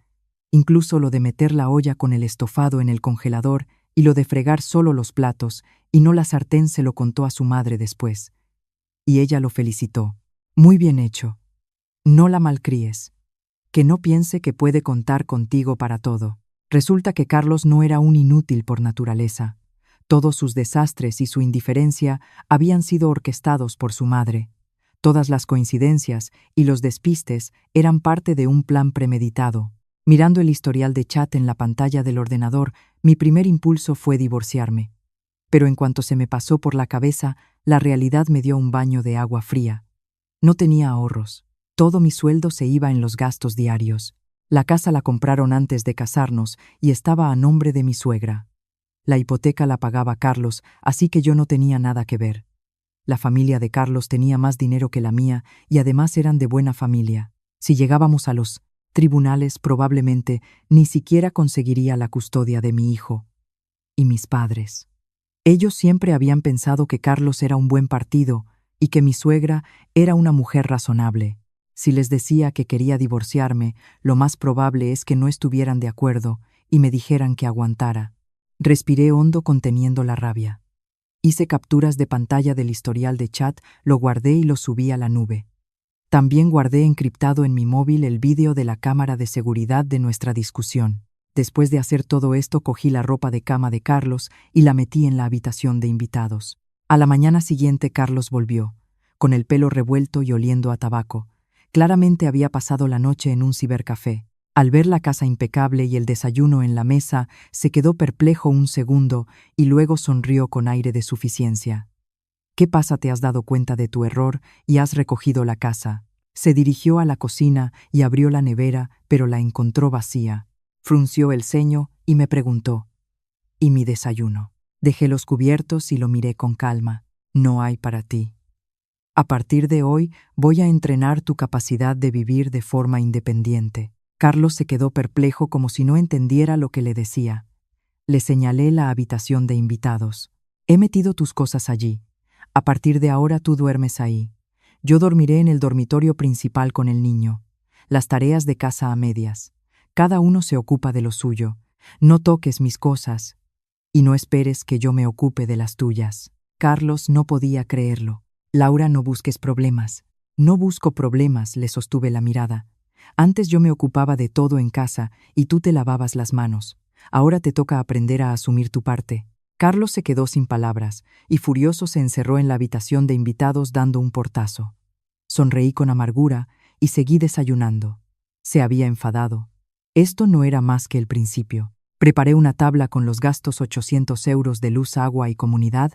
S1: Incluso lo de meter la olla con el estofado en el congelador y lo de fregar solo los platos y no la sartén se lo contó a su madre después. Y ella lo felicitó. «Muy bien hecho. No la malcríes. Que no piense que puede contar contigo para todo». Resulta que Carlos no era un inútil por naturaleza. Todos sus desastres y su indiferencia habían sido orquestados por su madre. Todas las coincidencias y los despistes eran parte de un plan premeditado. Mirando el historial de chat en la pantalla del ordenador, mi primer impulso fue divorciarme. Pero en cuanto se me pasó por la cabeza, la realidad me dio un baño de agua fría. No tenía ahorros. Todo mi sueldo se iba en los gastos diarios. La casa la compraron antes de casarnos y estaba a nombre de mi suegra. La hipoteca la pagaba Carlos, así que yo no tenía nada que ver. La familia de Carlos tenía más dinero que la mía y además eran de buena familia. Si llegábamos a los tribunales, probablemente ni siquiera conseguiría la custodia de mi hijo. Y mis padres. Ellos siempre habían pensado que Carlos era un buen partido y que mi suegra era una mujer razonable. Si les decía que quería divorciarme, lo más probable es que no estuvieran de acuerdo y me dijeran que aguantara. Respiré hondo conteniendo la rabia. Hice capturas de pantalla del historial de chat, lo guardé y lo subí a la nube. También guardé encriptado en mi móvil el vídeo de la cámara de seguridad de nuestra discusión. Después de hacer todo esto, cogí la ropa de cama de Carlos y la metí en la habitación de invitados. A la mañana siguiente Carlos volvió, con el pelo revuelto y oliendo a tabaco. Claramente había pasado la noche en un cibercafé. Al ver la casa impecable y el desayuno en la mesa, se quedó perplejo un segundo y luego sonrió con aire de suficiencia. ¿Qué pasa? ¿Te has dado cuenta de tu error y has recogido la casa? Se dirigió a la cocina y abrió la nevera, pero la encontró vacía. Frunció el ceño y me preguntó: ¿y mi desayuno? Dejé los cubiertos y lo miré con calma. No hay para ti. A partir de hoy voy a entrenar tu capacidad de vivir de forma independiente. Carlos se quedó perplejo como si no entendiera lo que le decía. Le señalé la habitación de invitados. He metido tus cosas allí. A partir de ahora tú duermes ahí. Yo dormiré en el dormitorio principal con el niño. Las tareas de casa a medias. Cada uno se ocupa de lo suyo. No toques mis cosas. Y no esperes que yo me ocupe de las tuyas. Carlos no podía creerlo. Laura, no busques problemas. No busco problemas, le sostuve la mirada. Antes yo me ocupaba de todo en casa y tú te lavabas las manos. Ahora te toca aprender a asumir tu parte. Carlos se quedó sin palabras y furioso se encerró en la habitación de invitados dando un portazo. Sonreí con amargura y seguí desayunando. Se había enfadado. Esto no era más que el principio. Preparé una tabla con los gastos: 800 euros de luz, agua y comunidad,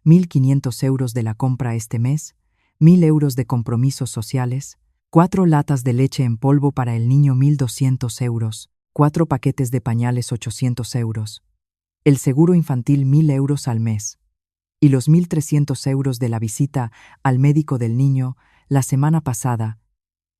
S1: 1.500 euros de la compra este mes, 1.000 euros de compromisos sociales, 4 latas de leche en polvo para el niño, 1.200 euros, 4 paquetes de pañales, 800 euros, el seguro infantil, 1.000 euros al mes, y los 1.300 euros de la visita al médico del niño la semana pasada.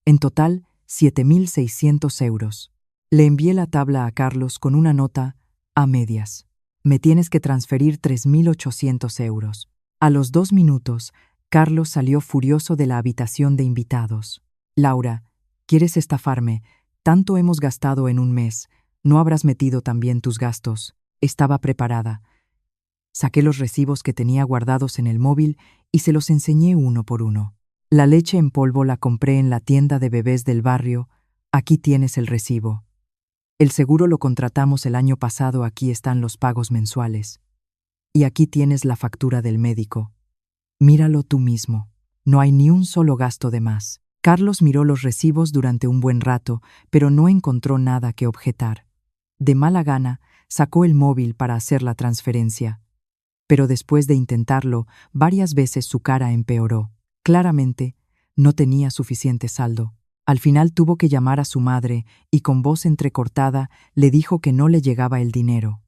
S1: En total, 7.600 euros. Le envié la tabla a Carlos con una nota a medias. Me tienes que transferir 3.800 euros. A los 2 minutos, Carlos salió furioso de la habitación de invitados. Laura, ¿quieres estafarme? Tanto hemos gastado en un mes. ¿No habrás metido también tus gastos? Estaba preparada. Saqué los recibos que tenía guardados en el móvil y se los enseñé uno por uno. La leche en polvo la compré en la tienda de bebés del barrio. Aquí tienes el recibo. El seguro lo contratamos el año pasado, aquí están los pagos mensuales. Y aquí tienes la factura del médico. Míralo tú mismo. No hay ni un solo gasto de más. Carlos miró los recibos durante un buen rato, pero no encontró nada que objetar. De mala gana, sacó el móvil para hacer la transferencia. Pero después de intentarlo, varias veces su cara empeoró. Claramente, no tenía suficiente saldo. Al final tuvo que llamar a su madre y con voz entrecortada le dijo que no le llegaba el dinero.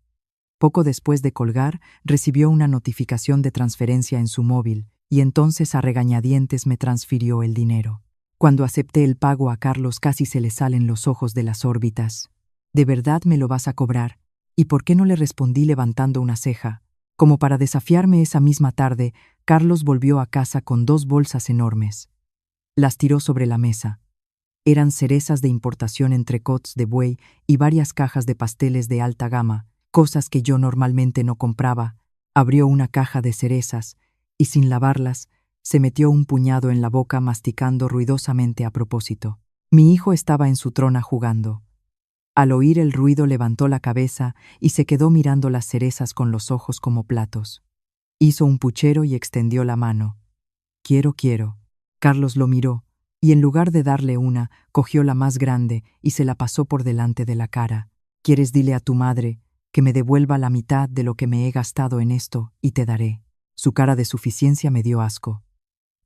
S1: Poco después de colgar, recibió una notificación de transferencia en su móvil y entonces a regañadientes me transfirió el dinero. Cuando acepté el pago a Carlos casi se le salen los ojos de las órbitas. ¿De verdad me lo vas a cobrar? ¿Y por qué no le respondí levantando una ceja? Como para desafiarme, esa misma tarde, Carlos volvió a casa con 2 bolsas enormes. Las tiró sobre la mesa. Eran cerezas de importación, entrecots de buey y varias cajas de pasteles de alta gama, cosas que yo normalmente no compraba. Abrió una caja de cerezas y, sin lavarlas, se metió un puñado en la boca masticando ruidosamente a propósito. Mi hijo estaba en su trona jugando. Al oír el ruido levantó la cabeza y se quedó mirando las cerezas con los ojos como platos. Hizo un puchero y extendió la mano. Quiero. Carlos lo miró, y en lugar de darle una, cogió la más grande y se la pasó por delante de la cara. ¿Quieres? Dile a tu madre que me devuelva la mitad de lo que me he gastado en esto y te daré. Su cara de suficiencia me dio asco.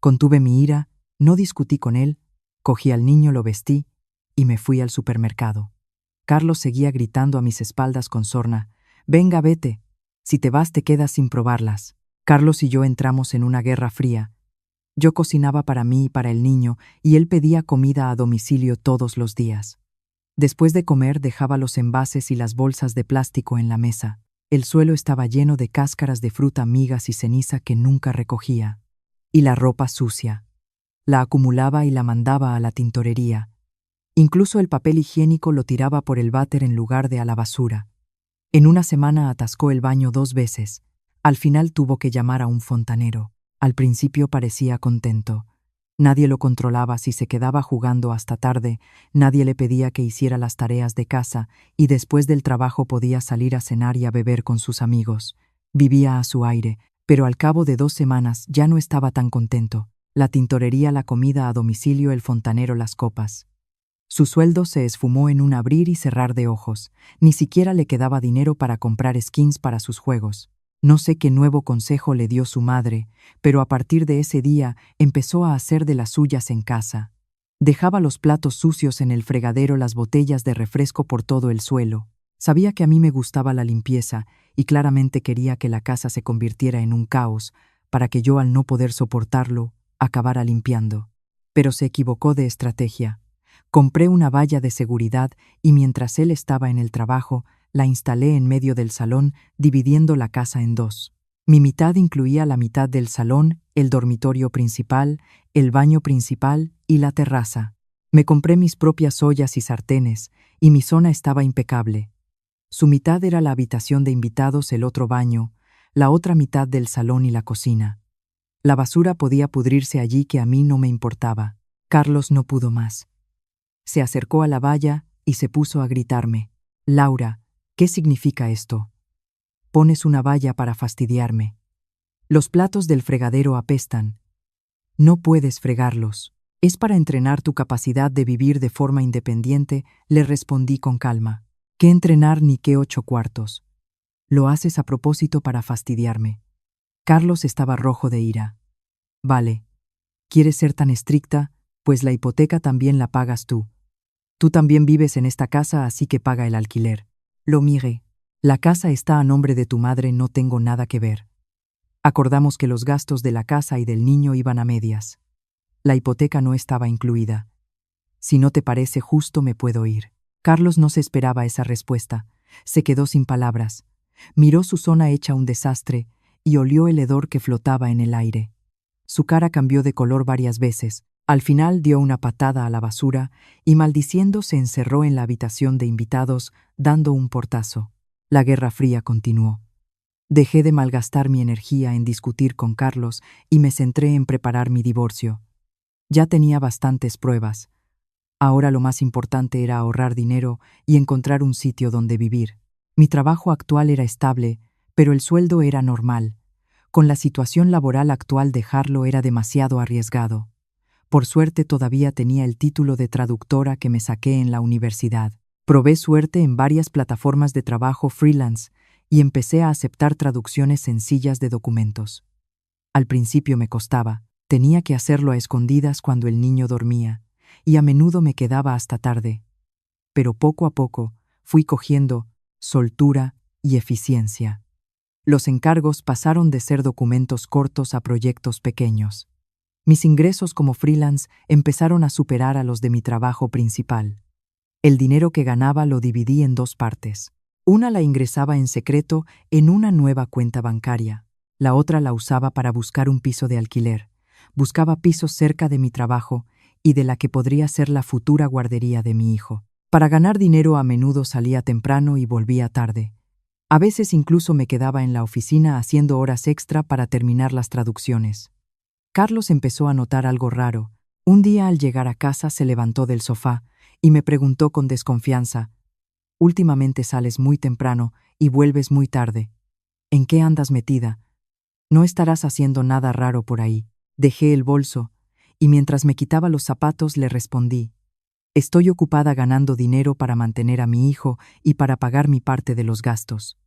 S1: Contuve mi ira, no discutí con él, cogí al niño, lo vestí y me fui al supermercado. Carlos seguía gritando a mis espaldas con sorna: «Venga, vete. Si te vas te quedas sin probarlas». Carlos y yo entramos en una guerra fría. Yo cocinaba para mí y para el niño, y él pedía comida a domicilio todos los días. Después de comer dejaba los envases y las bolsas de plástico en la mesa. El suelo estaba lleno de cáscaras de fruta, migas y ceniza que nunca recogía. Y la ropa sucia. La acumulaba y la mandaba a la tintorería. Incluso el papel higiénico lo tiraba por el váter en lugar de a la basura. En una semana atascó el baño 2 veces. Al final tuvo que llamar a un fontanero. Al principio parecía contento. Nadie lo controlaba si se quedaba jugando hasta tarde, nadie le pedía que hiciera las tareas de casa y después del trabajo podía salir a cenar y a beber con sus amigos. Vivía a su aire, pero al cabo de 2 semanas ya no estaba tan contento. La tintorería, la comida a domicilio, el fontanero, las copas. Su sueldo se esfumó en un abrir y cerrar de ojos. Ni siquiera le quedaba dinero para comprar skins para sus juegos. No sé qué nuevo consejo le dio su madre, pero a partir de ese día empezó a hacer de las suyas en casa. Dejaba los platos sucios en el fregadero, las botellas de refresco por todo el suelo. Sabía que a mí me gustaba la limpieza y claramente quería que la casa se convirtiera en un caos, para que yo, al no poder soportarlo, acabara limpiando. Pero se equivocó de estrategia. Compré una valla de seguridad y mientras él estaba en el trabajo, la instalé en medio del salón, dividiendo la casa en 2. Mi mitad incluía la mitad del salón, el dormitorio principal, el baño principal y la terraza. Me compré mis propias ollas y sartenes, y mi zona estaba impecable. Su mitad era la habitación de invitados, el otro baño, la otra mitad del salón y la cocina. La basura podía pudrirse allí, que a mí no me importaba. Carlos no pudo más. Se acercó a la valla y se puso a gritarme: «Laura, ¿qué significa esto? Pones una valla para fastidiarme. Los platos del fregadero apestan. No puedes fregarlos. Es para entrenar tu capacidad de vivir de forma independiente», le respondí con calma. «¿Qué entrenar ni qué 8 cuartos? Lo haces a propósito para fastidiarme». Carlos estaba rojo de ira. «Vale. ¿Quieres ser tan estricta? Pues la hipoteca también la pagas tú. Tú también vives en esta casa, así que paga el alquiler». Lo miré. «La casa está a nombre de tu madre, no tengo nada que ver. Acordamos que los gastos de la casa y del niño iban a medias. La hipoteca no estaba incluida. Si no te parece justo, me puedo ir». Carlos no se esperaba esa respuesta. Se quedó sin palabras. Miró su zona hecha un desastre y olió el hedor que flotaba en el aire. Su cara cambió de color varias veces. Al final dio una patada a la basura y, maldiciendo, se encerró en la habitación de invitados, dando un portazo. La guerra fría continuó. Dejé de malgastar mi energía en discutir con Carlos y me centré en preparar mi divorcio. Ya tenía bastantes pruebas. Ahora lo más importante era ahorrar dinero y encontrar un sitio donde vivir. Mi trabajo actual era estable, pero el sueldo era normal. Con la situación laboral actual, dejarlo era demasiado arriesgado. Por suerte todavía tenía el título de traductora que me saqué en la universidad. Probé suerte en varias plataformas de trabajo freelance y empecé a aceptar traducciones sencillas de documentos. Al principio me costaba. Tenía que hacerlo a escondidas cuando el niño dormía, y a menudo me quedaba hasta tarde. Pero poco a poco fui cogiendo soltura y eficiencia. Los encargos pasaron de ser documentos cortos a proyectos pequeños. Mis ingresos como freelance empezaron a superar a los de mi trabajo principal. El dinero que ganaba lo dividí en 2 partes. Una la ingresaba en secreto en una nueva cuenta bancaria. La otra la usaba para buscar un piso de alquiler. Buscaba pisos cerca de mi trabajo y de la que podría ser la futura guardería de mi hijo. Para ganar dinero a menudo salía temprano y volvía tarde. A veces incluso me quedaba en la oficina haciendo horas extra para terminar las traducciones. Carlos empezó a notar algo raro. Un día, al llegar a casa, se levantó del sofá y me preguntó con desconfianza: «Últimamente sales muy temprano y vuelves muy tarde. ¿En qué andas metida? No estarás haciendo nada raro por ahí». Dejé el bolso y mientras me quitaba los zapatos le respondí: estoy ocupada ganando dinero para mantener a mi hijo y para pagar mi parte de los gastos.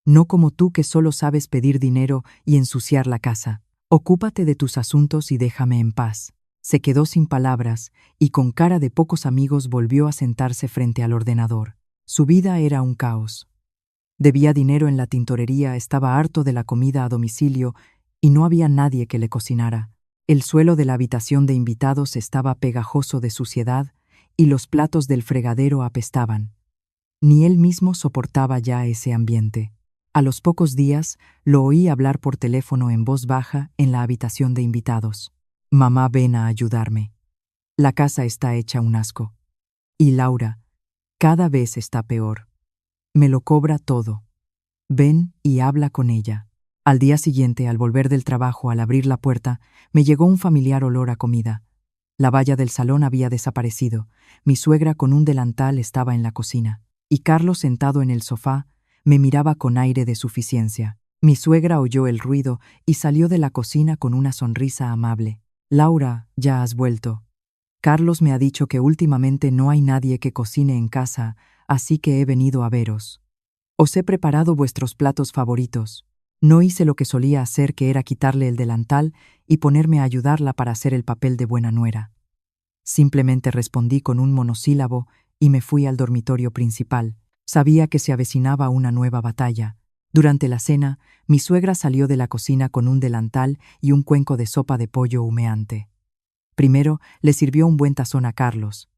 S1: No como tú que solo sabes pedir dinero y ensuciar la casa. Ocúpate de tus asuntos y déjame en paz. Se quedó sin palabras y con cara de pocos amigos volvió a sentarse frente al ordenador. Su vida era un caos. Debía dinero en la tintorería, estaba harto de la comida a domicilio y no había nadie que le cocinara. El suelo de la habitación de invitados estaba pegajoso de suciedad y los platos del fregadero apestaban. Ni él mismo soportaba ya ese ambiente. A los pocos días lo oí hablar por teléfono en voz baja en la habitación de invitados. Mamá, ven a ayudarme. La casa está hecha un asco. Y Laura, cada vez está peor. Me lo cobra todo. Ven y habla con ella. Al día siguiente, al volver del trabajo, al abrir la puerta, me llegó un familiar olor a comida. La valla del salón había desaparecido. Mi suegra con un delantal estaba en la cocina. Y Carlos, sentado en el sofá, me miraba con aire de suficiencia. Mi suegra oyó el ruido y salió de la cocina con una sonrisa amable. Laura, ya has vuelto. Carlos me ha dicho que últimamente no hay nadie que cocine en casa, así que he venido a veros. Os he preparado vuestros platos favoritos. No hice lo que solía hacer, que era quitarle el delantal y ponerme a ayudarla para hacer el papel de buena nuera. Simplemente respondí con un monosílabo y me fui al dormitorio principal. Sabía que se avecinaba una nueva batalla. Durante la cena, mi suegra salió de la cocina con un delantal y un cuenco de sopa de pollo humeante. Primero le sirvió un buen tazón a Carlos.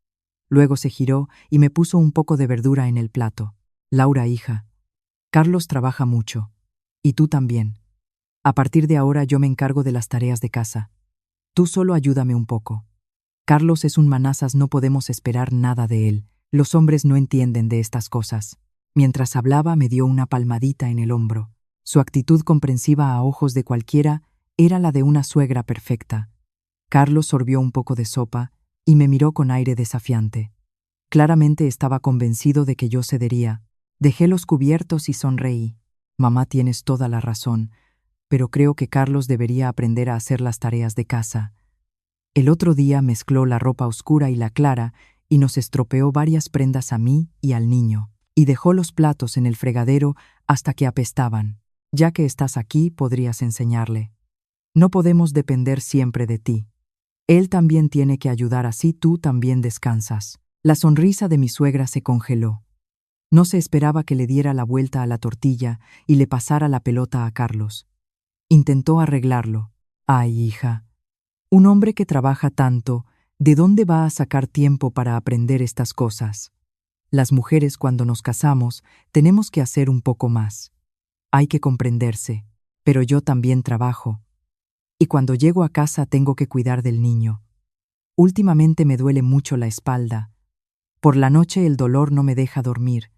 S1: Luego se giró y me puso un poco de verdura en el plato. Laura, hija, Carlos trabaja mucho. Y tú también. A partir de ahora yo me encargo de las tareas de casa. Tú solo ayúdame un poco. Carlos es un manazas, no podemos esperar nada de él. Los hombres no entienden de estas cosas. Mientras hablaba me dio una palmadita en el hombro. Su actitud comprensiva a ojos de cualquiera era la de una suegra perfecta. Carlos sorbió un poco de sopa y me miró con aire desafiante. Claramente estaba convencido de que yo cedería. Dejé los cubiertos y sonreí. Mamá, tienes toda la razón, pero creo que Carlos debería aprender a hacer las tareas de casa. El otro día mezcló la ropa oscura y la clara y nos estropeó varias prendas a mí y al niño, y dejó los platos en el fregadero hasta que apestaban. Ya que estás aquí, podrías enseñarle. No podemos depender siempre de ti. Él también tiene que ayudar, así tú también descansas. La sonrisa de mi suegra se congeló. No se esperaba que le diera la vuelta a la tortilla y le pasara la pelota a Carlos. Intentó arreglarlo. Ay, hija, un hombre que trabaja tanto, ¿de dónde va a sacar tiempo para aprender estas cosas? Las mujeres, cuando nos casamos, tenemos que hacer un poco más. Hay que comprenderse, pero yo también trabajo. Y cuando llego a casa tengo que cuidar del niño. Últimamente me duele mucho la espalda. Por la noche el dolor no me deja dormir.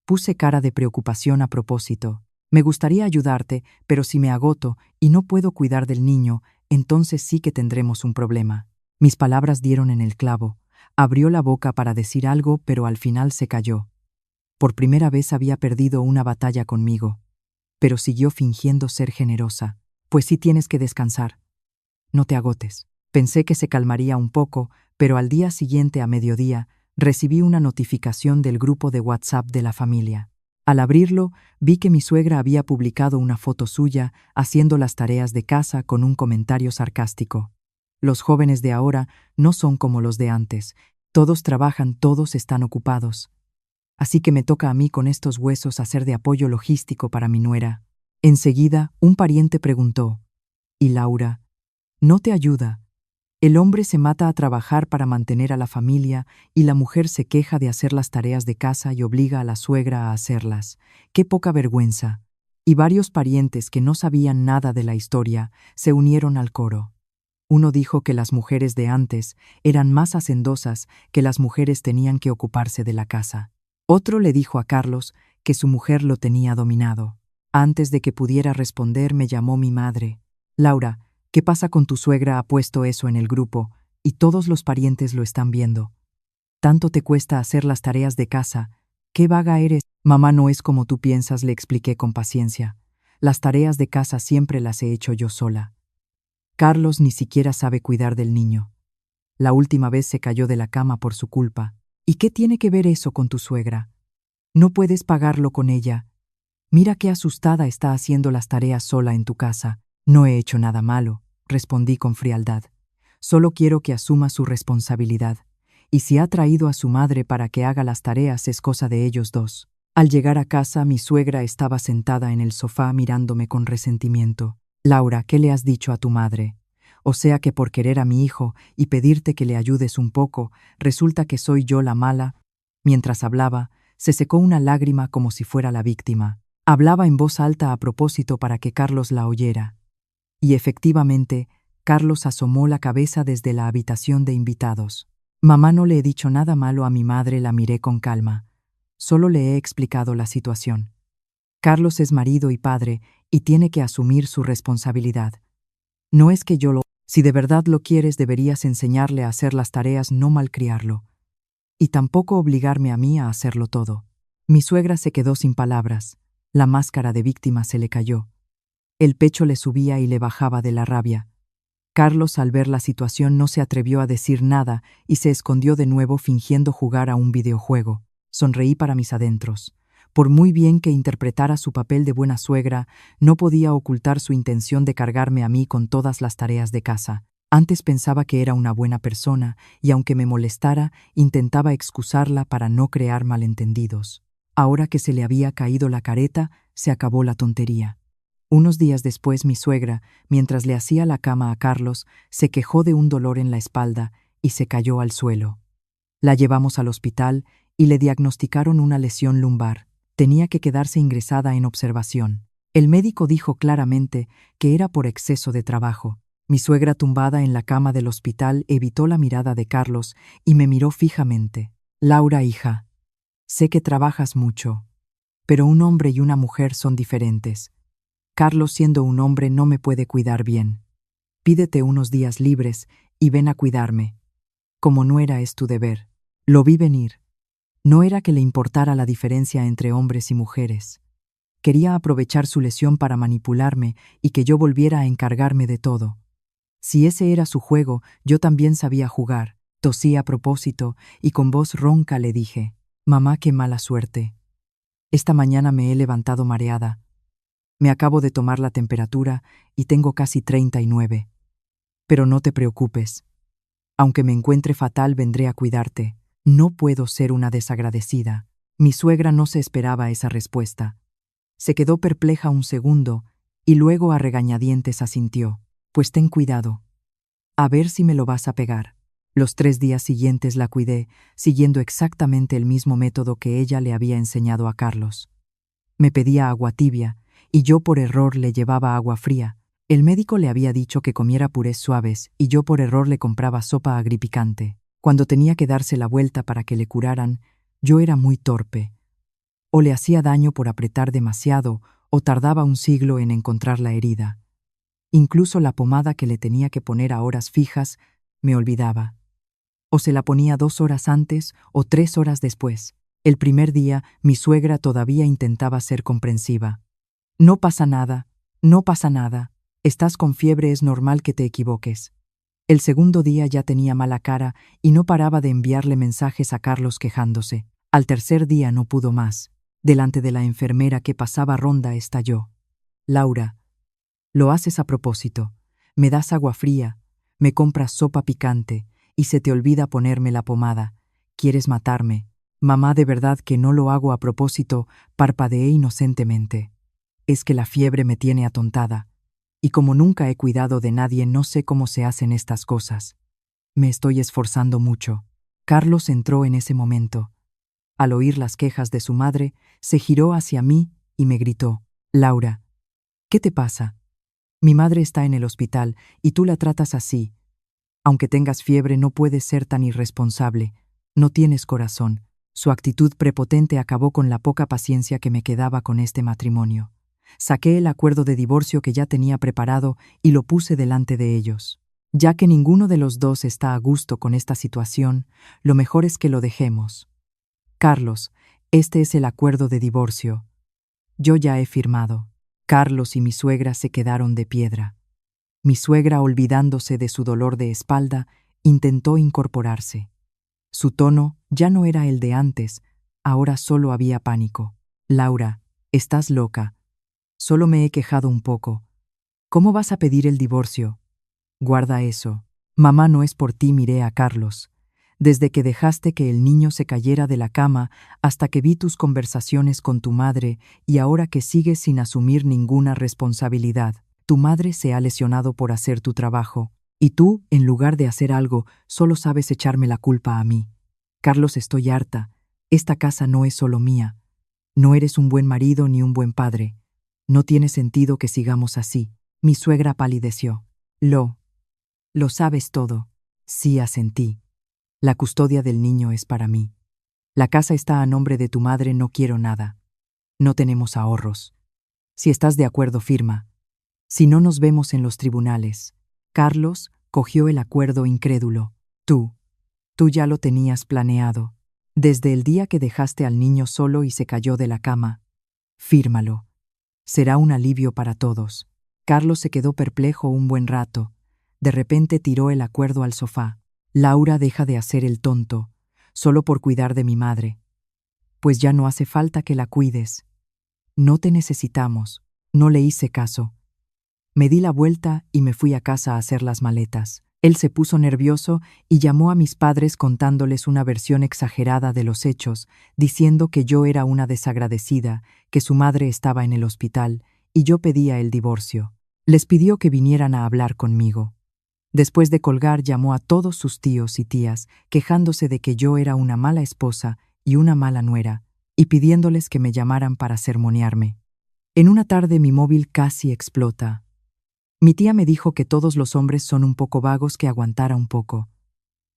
S1: Puse cara de preocupación a propósito. Me gustaría ayudarte, pero si me agoto y no puedo cuidar del niño, entonces sí que tendremos un problema. Mis palabras dieron en el clavo. Abrió la boca para decir algo, pero al final se calló. Por primera vez había perdido una batalla conmigo. Pero siguió fingiendo ser generosa. Pues sí, tienes que descansar. No te agotes. Pensé que se calmaría un poco, pero al día siguiente a mediodía recibí una notificación del grupo de WhatsApp de la familia. Al abrirlo, vi que mi suegra había publicado una foto suya haciendo las tareas de casa con un comentario sarcástico. Los jóvenes de ahora no son como los de antes. Todos trabajan, todos están ocupados. Así que me toca a mí con estos huesos hacer de apoyo logístico para mi nuera. Enseguida, un pariente preguntó: ¿Y Laura? ¿No te ayuda? El hombre se mata a trabajar para mantener a la familia y la mujer se queja de hacer las tareas de casa y obliga a la suegra a hacerlas. ¡Qué poca vergüenza! Y varios parientes que no sabían nada de la historia se unieron al coro. Uno dijo que las mujeres de antes eran más hacendosas, que las mujeres tenían que ocuparse de la casa. Otro le dijo a Carlos que su mujer lo tenía dominado. Antes de que pudiera responder, me llamó mi madre. Laura, ¿qué pasa con tu suegra? Ha puesto eso en el grupo y todos los parientes lo están viendo. Tanto te cuesta hacer las tareas de casa. ¡Qué vaga eres! Mamá, no es como tú piensas, le expliqué con paciencia. Las tareas de casa siempre las he hecho yo sola. Carlos ni siquiera sabe cuidar del niño. La última vez se cayó de la cama por su culpa. ¿Y qué tiene que ver eso con tu suegra? No puedes pagarlo con ella. Mira qué asustada está haciendo las tareas sola en tu casa. No he hecho nada malo, respondí con frialdad. Solo quiero que asuma su responsabilidad. Y si ha traído a su madre para que haga las tareas es cosa de ellos dos. Al llegar a casa, mi suegra estaba sentada en el sofá mirándome con resentimiento. Laura, ¿qué le has dicho a tu madre? O sea que por querer a mi hijo y pedirte que le ayudes un poco, resulta que soy yo la mala. Mientras hablaba, se secó una lágrima como si fuera la víctima. Hablaba en voz alta a propósito para que Carlos la oyera. Y efectivamente, Carlos asomó la cabeza desde la habitación de invitados. Mamá, no le he dicho nada malo a mi madre, la miré con calma. Solo le he explicado la situación. Carlos es marido y padre y tiene que asumir su responsabilidad. No es que yo lo... Si de verdad lo quieres, deberías enseñarle a hacer las tareas, no malcriarlo. Y tampoco obligarme a mí a hacerlo todo. Mi suegra se quedó sin palabras. La máscara de víctima se le cayó. El pecho le subía y le bajaba de la rabia. Carlos, al ver la situación, no se atrevió a decir nada y se escondió de nuevo fingiendo jugar a un videojuego. Sonreí para mis adentros. Por muy bien que interpretara su papel de buena suegra, no podía ocultar su intención de cargarme a mí con todas las tareas de casa. Antes pensaba que era una buena persona y aunque me molestara, intentaba excusarla para no crear malentendidos. Ahora que se le había caído la careta, se acabó la tontería. Unos días después, mi suegra, mientras le hacía la cama a Carlos, se quejó de un dolor en la espalda y se cayó al suelo. La llevamos al hospital y le diagnosticaron una lesión lumbar. Tenía que quedarse ingresada en observación. El médico dijo claramente que era por exceso de trabajo. Mi suegra, tumbada en la cama del hospital, evitó la mirada de Carlos y me miró fijamente. Laura, hija, sé que trabajas mucho, pero un hombre y una mujer son diferentes. Carlos, siendo un hombre, no me puede cuidar bien. Pídete unos días libres y ven a cuidarme. Como nuera es tu deber. Lo vi venir. No era que le importara la diferencia entre hombres y mujeres. Quería aprovechar su lesión para manipularme y que yo volviera a encargarme de todo. Si ese era su juego, yo también sabía jugar. Tosí a propósito y con voz ronca le dije: «Mamá, qué mala suerte. Esta mañana me he levantado mareada. Me acabo de tomar la temperatura y tengo casi 39. Pero no te preocupes. Aunque me encuentre fatal, vendré a cuidarte. No puedo ser una desagradecida». Mi suegra no se esperaba esa respuesta. Se quedó perpleja un segundo y luego a regañadientes asintió. «Pues ten cuidado. A ver si me lo vas a pegar». Los 3 días siguientes la cuidé, siguiendo exactamente el mismo método que ella le había enseñado a Carlos. Me pedía agua tibia y yo por error le llevaba agua fría. El médico le había dicho que comiera purés suaves y yo por error le compraba sopa agripicante. Cuando tenía que darse la vuelta para que le curaran, yo era muy torpe. O le hacía daño por apretar demasiado o tardaba un siglo en encontrar la herida. Incluso la pomada que le tenía que poner a horas fijas me olvidaba. O se la ponía 2 horas antes o 3 horas después. El primer día mi suegra todavía intentaba ser comprensiva. «No pasa nada, no pasa nada. Estás con fiebre, es normal que te equivoques». El segundo día ya tenía mala cara y no paraba de enviarle mensajes a Carlos quejándose. Al tercer día no pudo más. Delante de la enfermera que pasaba ronda estalló: «Laura, lo haces a propósito. Me das agua fría, me compras sopa picante y se te olvida ponerme la pomada. ¿Quieres matarme?» «Mamá, de verdad que no lo hago a propósito», parpadeé inocentemente. «Es que la fiebre me tiene atontada. Y como nunca he cuidado de nadie, no sé cómo se hacen estas cosas. Me estoy esforzando mucho». Carlos entró en ese momento. Al oír las quejas de su madre, se giró hacia mí y me gritó: «Laura, ¿qué te pasa? Mi madre está en el hospital y tú la tratas así. Aunque tengas fiebre, no puedes ser tan irresponsable. No tienes corazón». Su actitud prepotente acabó con la poca paciencia que me quedaba con este matrimonio. Saqué el acuerdo de divorcio que ya tenía preparado y lo puse delante de ellos. Ya que ninguno de los dos está a gusto con esta situación, lo mejor es que lo dejemos. «Carlos, este es el acuerdo de divorcio. Yo ya he firmado». Carlos y mi suegra se quedaron de piedra. Mi suegra, olvidándose de su dolor de espalda, intentó incorporarse. Su tono ya no era el de antes, ahora solo había pánico. Laura, estás loca. Solo me he quejado un poco. ¿Cómo vas a pedir el divorcio? Guarda eso. Mamá, no es por ti, miré a Carlos. Desde que dejaste que el niño se cayera de la cama hasta que vi tus conversaciones con tu madre y ahora que sigues sin asumir ninguna responsabilidad. Tu madre se ha lesionado por hacer tu trabajo. Y tú, en lugar de hacer algo, solo sabes echarme la culpa a mí. Carlos, estoy harta. Esta casa no es solo mía. No eres un buen marido ni un buen padre. No tiene sentido que sigamos así. Mi suegra palideció. Lo sabes todo. Sí, asentí. La custodia del niño es para mí. La casa está a nombre de tu madre, no quiero nada. No tenemos ahorros. Si estás de acuerdo, firma. Si no, nos vemos en los tribunales. Carlos cogió el acuerdo incrédulo. Tú ya lo tenías planeado. Desde el día que dejaste al niño solo y se cayó de la cama. Fírmalo. Será un alivio para todos. Carlos se quedó perplejo un buen rato. De repente tiró el acuerdo al sofá. Laura, deja de hacer el tonto, solo por cuidar de mi madre. Pues ya no hace falta que la cuides. No te necesitamos. No le hice caso. Me di la vuelta y me fui a casa a hacer las maletas. Él se puso nervioso y llamó a mis padres contándoles una versión exagerada de los hechos, diciendo que yo era una desagradecida, que su madre estaba en el hospital y yo pedía el divorcio. Les pidió que vinieran a hablar conmigo. Después de colgar, llamó a todos sus tíos y tías, quejándose de que yo era una mala esposa y una mala nuera, y pidiéndoles que me llamaran para sermonearme. En una tarde mi móvil casi explota. Mi tía me dijo que todos los hombres son un poco vagos, que aguantara un poco.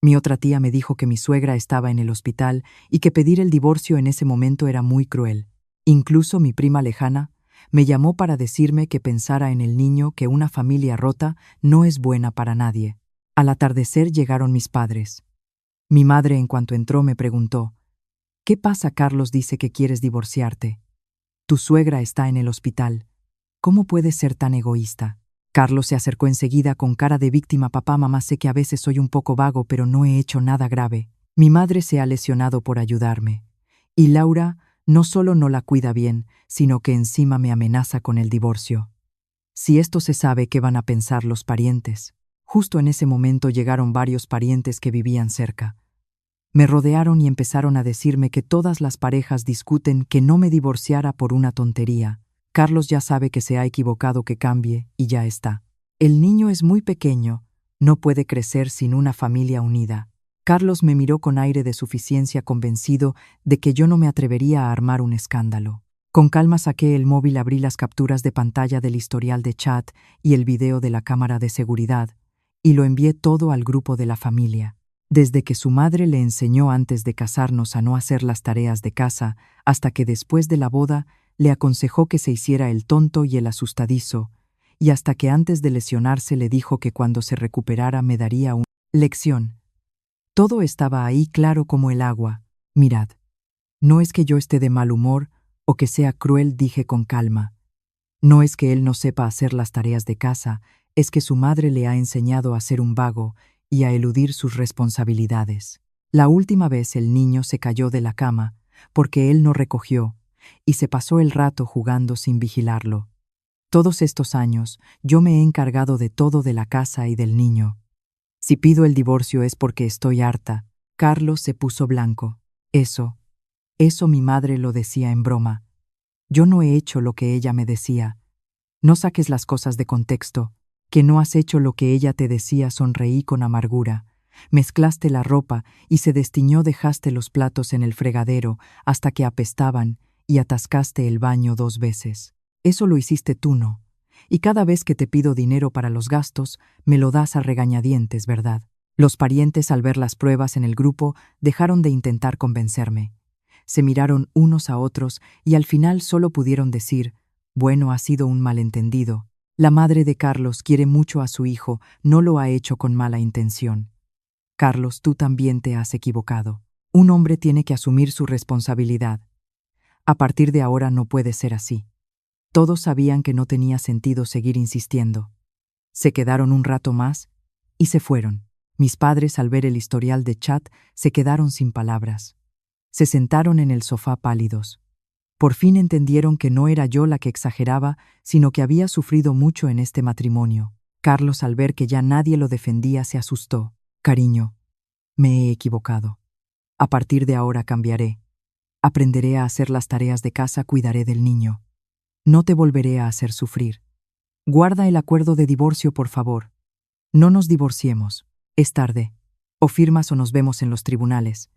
S1: Mi otra tía me dijo que mi suegra estaba en el hospital y que pedir el divorcio en ese momento era muy cruel. Incluso mi prima lejana me llamó para decirme que pensara en el niño, que una familia rota no es buena para nadie. Al atardecer llegaron mis padres. Mi madre, en cuanto entró, me preguntó: ¿Qué pasa? Carlos dice que quieres divorciarte. Tu suegra está en el hospital. ¿Cómo puedes ser tan egoísta? Carlos se acercó enseguida con cara de víctima. Papá, mamá, sé que a veces soy un poco vago, pero no he hecho nada grave. Mi madre se ha lesionado por ayudarme. Y Laura no solo no la cuida bien, sino que encima me amenaza con el divorcio. Si esto se sabe, ¿qué van a pensar los parientes? Justo en ese momento llegaron varios parientes que vivían cerca. Me rodearon y empezaron a decirme que todas las parejas discuten, que no me divorciara por una tontería. Carlos ya sabe que se ha equivocado, que cambie y ya está. El niño es muy pequeño, no puede crecer sin una familia unida. Carlos me miró con aire de suficiencia, convencido de que yo no me atrevería a armar un escándalo. Con calma saqué el móvil, abrí las capturas de pantalla del historial de chat y el video de la cámara de seguridad, y lo envié todo al grupo de la familia. Desde que su madre le enseñó antes de casarnos a no hacer las tareas de casa, hasta que después de la boda le aconsejó que se hiciera el tonto y el asustadizo, y hasta que antes de lesionarse le dijo que cuando se recuperara me daría una lección. Todo estaba ahí claro como el agua. Mirad. No es que yo esté de mal humor o que sea cruel, dije con calma. No es que él no sepa hacer las tareas de casa, es que su madre le ha enseñado a ser un vago y a eludir sus responsabilidades. La última vez el niño se cayó de la cama porque él no recogió y se pasó el rato jugando sin vigilarlo. Todos estos años yo me he encargado de todo, de la casa y del niño. Si pido el divorcio es porque estoy harta. Carlos se puso blanco. Eso mi madre lo decía en broma. Yo no he hecho lo que ella me decía. No saques las cosas de contexto. Que no has hecho lo que ella te decía, sonreí con amargura. Mezclaste la ropa y se destiñó, dejaste los platos en el fregadero hasta que apestaban y atascaste el baño 2 veces. Eso lo hiciste tú, ¿no? Y cada vez que te pido dinero para los gastos, me lo das a regañadientes, ¿verdad? Los parientes, al ver las pruebas en el grupo, dejaron de intentar convencerme. Se miraron unos a otros y al final solo pudieron decir: bueno, ha sido un malentendido. La madre de Carlos quiere mucho a su hijo, no lo ha hecho con mala intención. Carlos, tú también te has equivocado. Un hombre tiene que asumir su responsabilidad. A partir de ahora no puede ser así. Todos sabían que no tenía sentido seguir insistiendo. Se quedaron un rato más y se fueron. Mis padres, al ver el historial de chat, se quedaron sin palabras. Se sentaron en el sofá pálidos. Por fin entendieron que no era yo la que exageraba, sino que había sufrido mucho en este matrimonio. Carlos, al ver que ya nadie lo defendía, se asustó. Cariño, me he equivocado. A partir de ahora cambiaré. Aprenderé a hacer las tareas de casa, cuidaré del niño. No te volveré a hacer sufrir. Guarda el acuerdo de divorcio, por favor. No nos divorciemos. Es tarde. O firmas o nos vemos en los tribunales.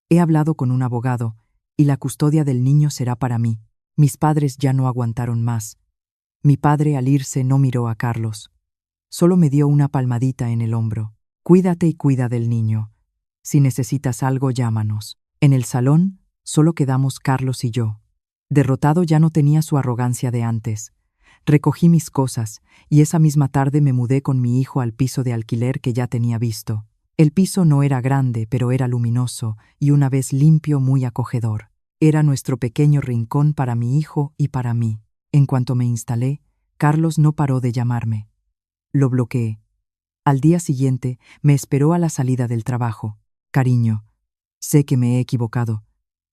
S1: He hablado con un abogado, y la custodia del niño será para mí. Mis padres ya no aguantaron más. Mi padre, al irse, no miró a Carlos. Solo me dio una palmadita en el hombro. Cuídate y cuida del niño. Si necesitas algo, llámanos. En el salón, solo quedamos Carlos y yo. Derrotado, ya no tenía su arrogancia de antes. Recogí mis cosas, y esa misma tarde me mudé con mi hijo al piso de alquiler que ya tenía visto. El piso no era grande, pero era luminoso, y una vez limpio, muy acogedor. Era nuestro pequeño rincón para mi hijo y para mí. En cuanto me instalé, Carlos no paró de llamarme. Lo bloqueé. Al día siguiente, me esperó a la salida del trabajo. Cariño, sé que me he equivocado.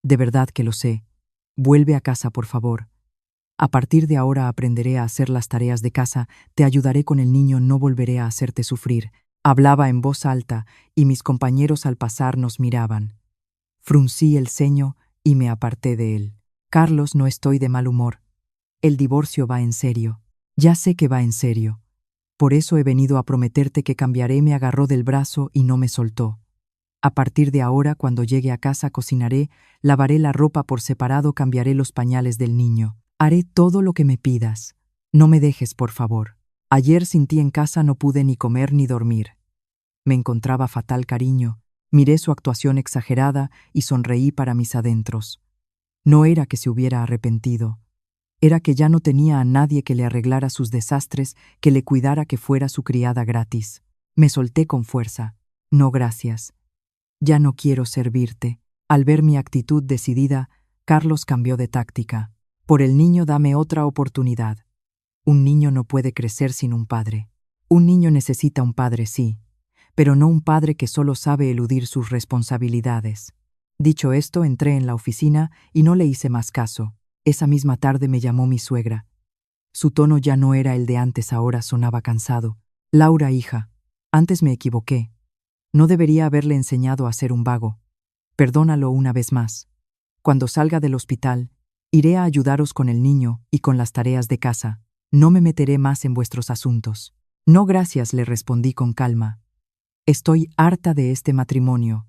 S1: De verdad que lo sé. Vuelve a casa, por favor. A partir de ahora aprenderé a hacer las tareas de casa, te ayudaré con el niño, no volveré a hacerte sufrir. Hablaba en voz alta, y mis compañeros al pasar nos miraban. Fruncí el ceño y me aparté de él. Carlos, no estoy de mal humor. El divorcio va en serio. Ya sé que va en serio. Por eso he venido a prometerte que cambiaré. Me agarró del brazo y no me soltó. A partir de ahora, cuando llegue a casa, cocinaré, lavaré la ropa por separado, cambiaré los pañales del niño. Haré todo lo que me pidas. No me dejes, por favor. Ayer sin ti en casa no pude ni comer ni dormir. Me encontraba fatal, cariño. Miré su actuación exagerada y sonreí para mis adentros. No era que se hubiera arrepentido. Era que ya no tenía a nadie que le arreglara sus desastres, que le cuidara, que fuera su criada gratis. Me solté con fuerza. No, gracias. Ya no quiero servirte. Al ver mi actitud decidida, Carlos cambió de táctica. Por el niño, dame otra oportunidad. Un niño no puede crecer sin un padre. Un niño necesita un padre, sí, pero no un padre que solo sabe eludir sus responsabilidades. Dicho esto, entré en la oficina y no le hice más caso. Esa misma tarde me llamó mi suegra. Su tono ya no era el de antes, ahora sonaba cansado. Laura, hija, antes me equivoqué. No debería haberle enseñado a ser un vago. Perdónalo una vez más. Cuando salga del hospital, iré a ayudaros con el niño y con las tareas de casa. No me meteré más en vuestros asuntos. No, gracias, le respondí con calma. Estoy harta de este matrimonio.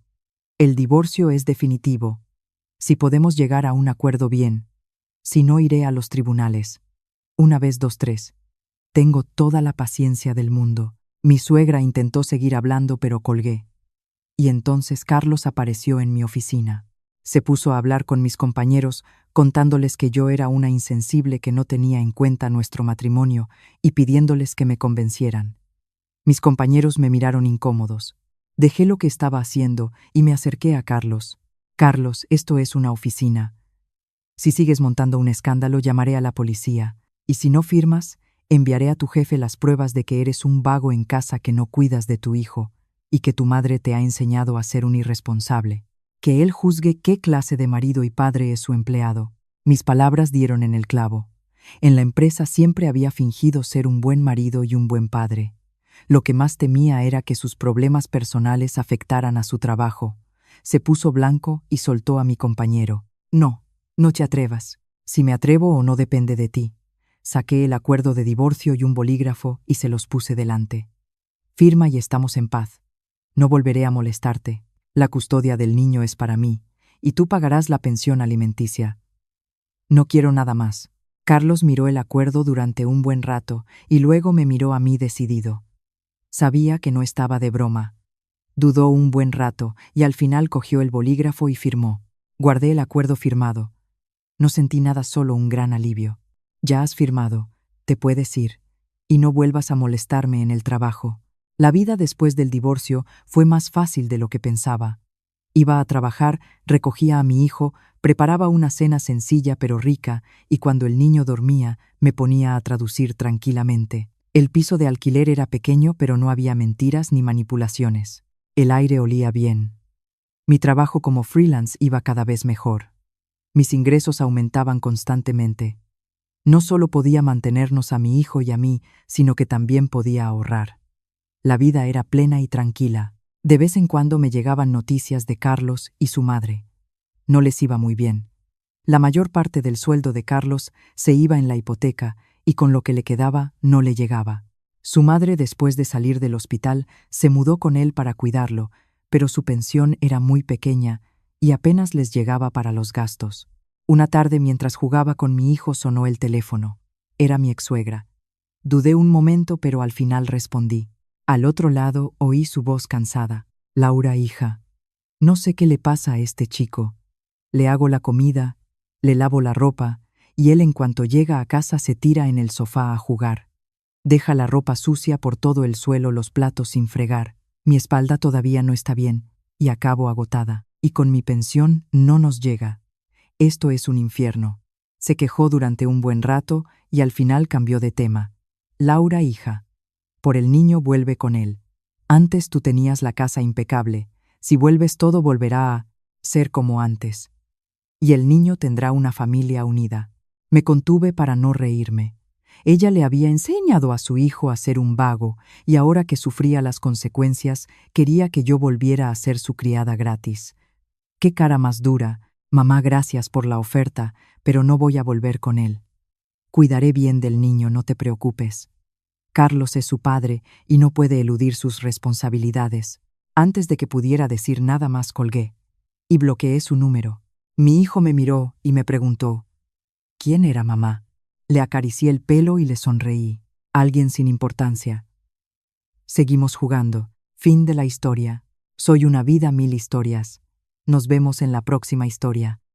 S1: El divorcio es definitivo. Si podemos llegar a un acuerdo, bien. Si no, iré a los tribunales. Una vez, dos, tres. Tengo toda la paciencia del mundo. Mi suegra intentó seguir hablando, pero colgué. Y entonces Carlos apareció en mi oficina. Se puso a hablar con mis compañeros, contándoles que yo era una insensible que no tenía en cuenta nuestro matrimonio y pidiéndoles que me convencieran. Mis compañeros me miraron incómodos. Dejé lo que estaba haciendo y me acerqué a Carlos. Carlos, esto es una oficina. Si sigues montando un escándalo, llamaré a la policía. Y si no firmas, enviaré a tu jefe las pruebas de que eres un vago en casa, que no cuidas de tu hijo y que tu madre te ha enseñado a ser un irresponsable. Que él juzgue qué clase de marido y padre es su empleado. Mis palabras dieron en el clavo. En la empresa siempre había fingido ser un buen marido y un buen padre. Lo que más temía era que sus problemas personales afectaran a su trabajo. Se puso blanco y soltó a mi compañero. No, no te atrevas. Si me atrevo o no depende de ti. Saqué el acuerdo de divorcio y un bolígrafo y se los puse delante. Firma y estamos en paz. No volveré a molestarte. La custodia del niño es para mí, y tú pagarás la pensión alimenticia. No quiero nada más. Carlos miró el acuerdo durante un buen rato y luego me miró a mí decidido. Sabía que no estaba de broma. Dudó un buen rato y al final cogió el bolígrafo y firmó. Guardé el acuerdo firmado. No sentí nada, solo un gran alivio. Ya has firmado, te puedes ir, y no vuelvas a molestarme en el trabajo. La vida después del divorcio fue más fácil de lo que pensaba. Iba a trabajar, recogía a mi hijo, preparaba una cena sencilla pero rica, y cuando el niño dormía, me ponía a traducir tranquilamente. El piso de alquiler era pequeño, pero no había mentiras ni manipulaciones. El aire olía bien. Mi trabajo como freelance iba cada vez mejor. Mis ingresos aumentaban constantemente. No solo podía mantenernos a mi hijo y a mí, sino que también podía ahorrar. La vida era plena y tranquila. De vez en cuando me llegaban noticias de Carlos y su madre. No les iba muy bien. La mayor parte del sueldo de Carlos se iba en la hipoteca y con lo que le quedaba no le llegaba. Su madre, después de salir del hospital, se mudó con él para cuidarlo, pero su pensión era muy pequeña y apenas les llegaba para los gastos. Una tarde, mientras jugaba con mi hijo, sonó el teléfono. Era mi exsuegra. Dudé un momento, pero al final respondí. Al otro lado oí su voz cansada. Laura, hija, no sé qué le pasa a este chico. Le hago la comida, le lavo la ropa, y él en cuanto llega a casa se tira en el sofá a jugar. Deja la ropa sucia por todo el suelo, los platos sin fregar. Mi espalda todavía no está bien, y acabo agotada. Y con mi pensión no nos llega. Esto es un infierno. Se quejó durante un buen rato y al final cambió de tema. Laura, hija, por el niño vuelve con él. Antes tú tenías la casa impecable. Si vuelves todo volverá a ser como antes. Y el niño tendrá una familia unida. Me contuve para no reírme. Ella le había enseñado a su hijo a ser un vago y ahora que sufría las consecuencias quería que yo volviera a ser su criada gratis. Qué cara más dura. Mamá, gracias por la oferta, pero no voy a volver con él. Cuidaré bien del niño, no te preocupes. Carlos es su padre y no puede eludir sus responsabilidades. Antes de que pudiera decir nada más colgué y bloqueé su número. Mi hijo me miró y me preguntó, ¿quién era mamá? Le acaricié el pelo y le sonreí. Alguien sin importancia. Seguimos jugando. Fin de la historia. Soy una vida, mil historias. Nos vemos en la próxima historia.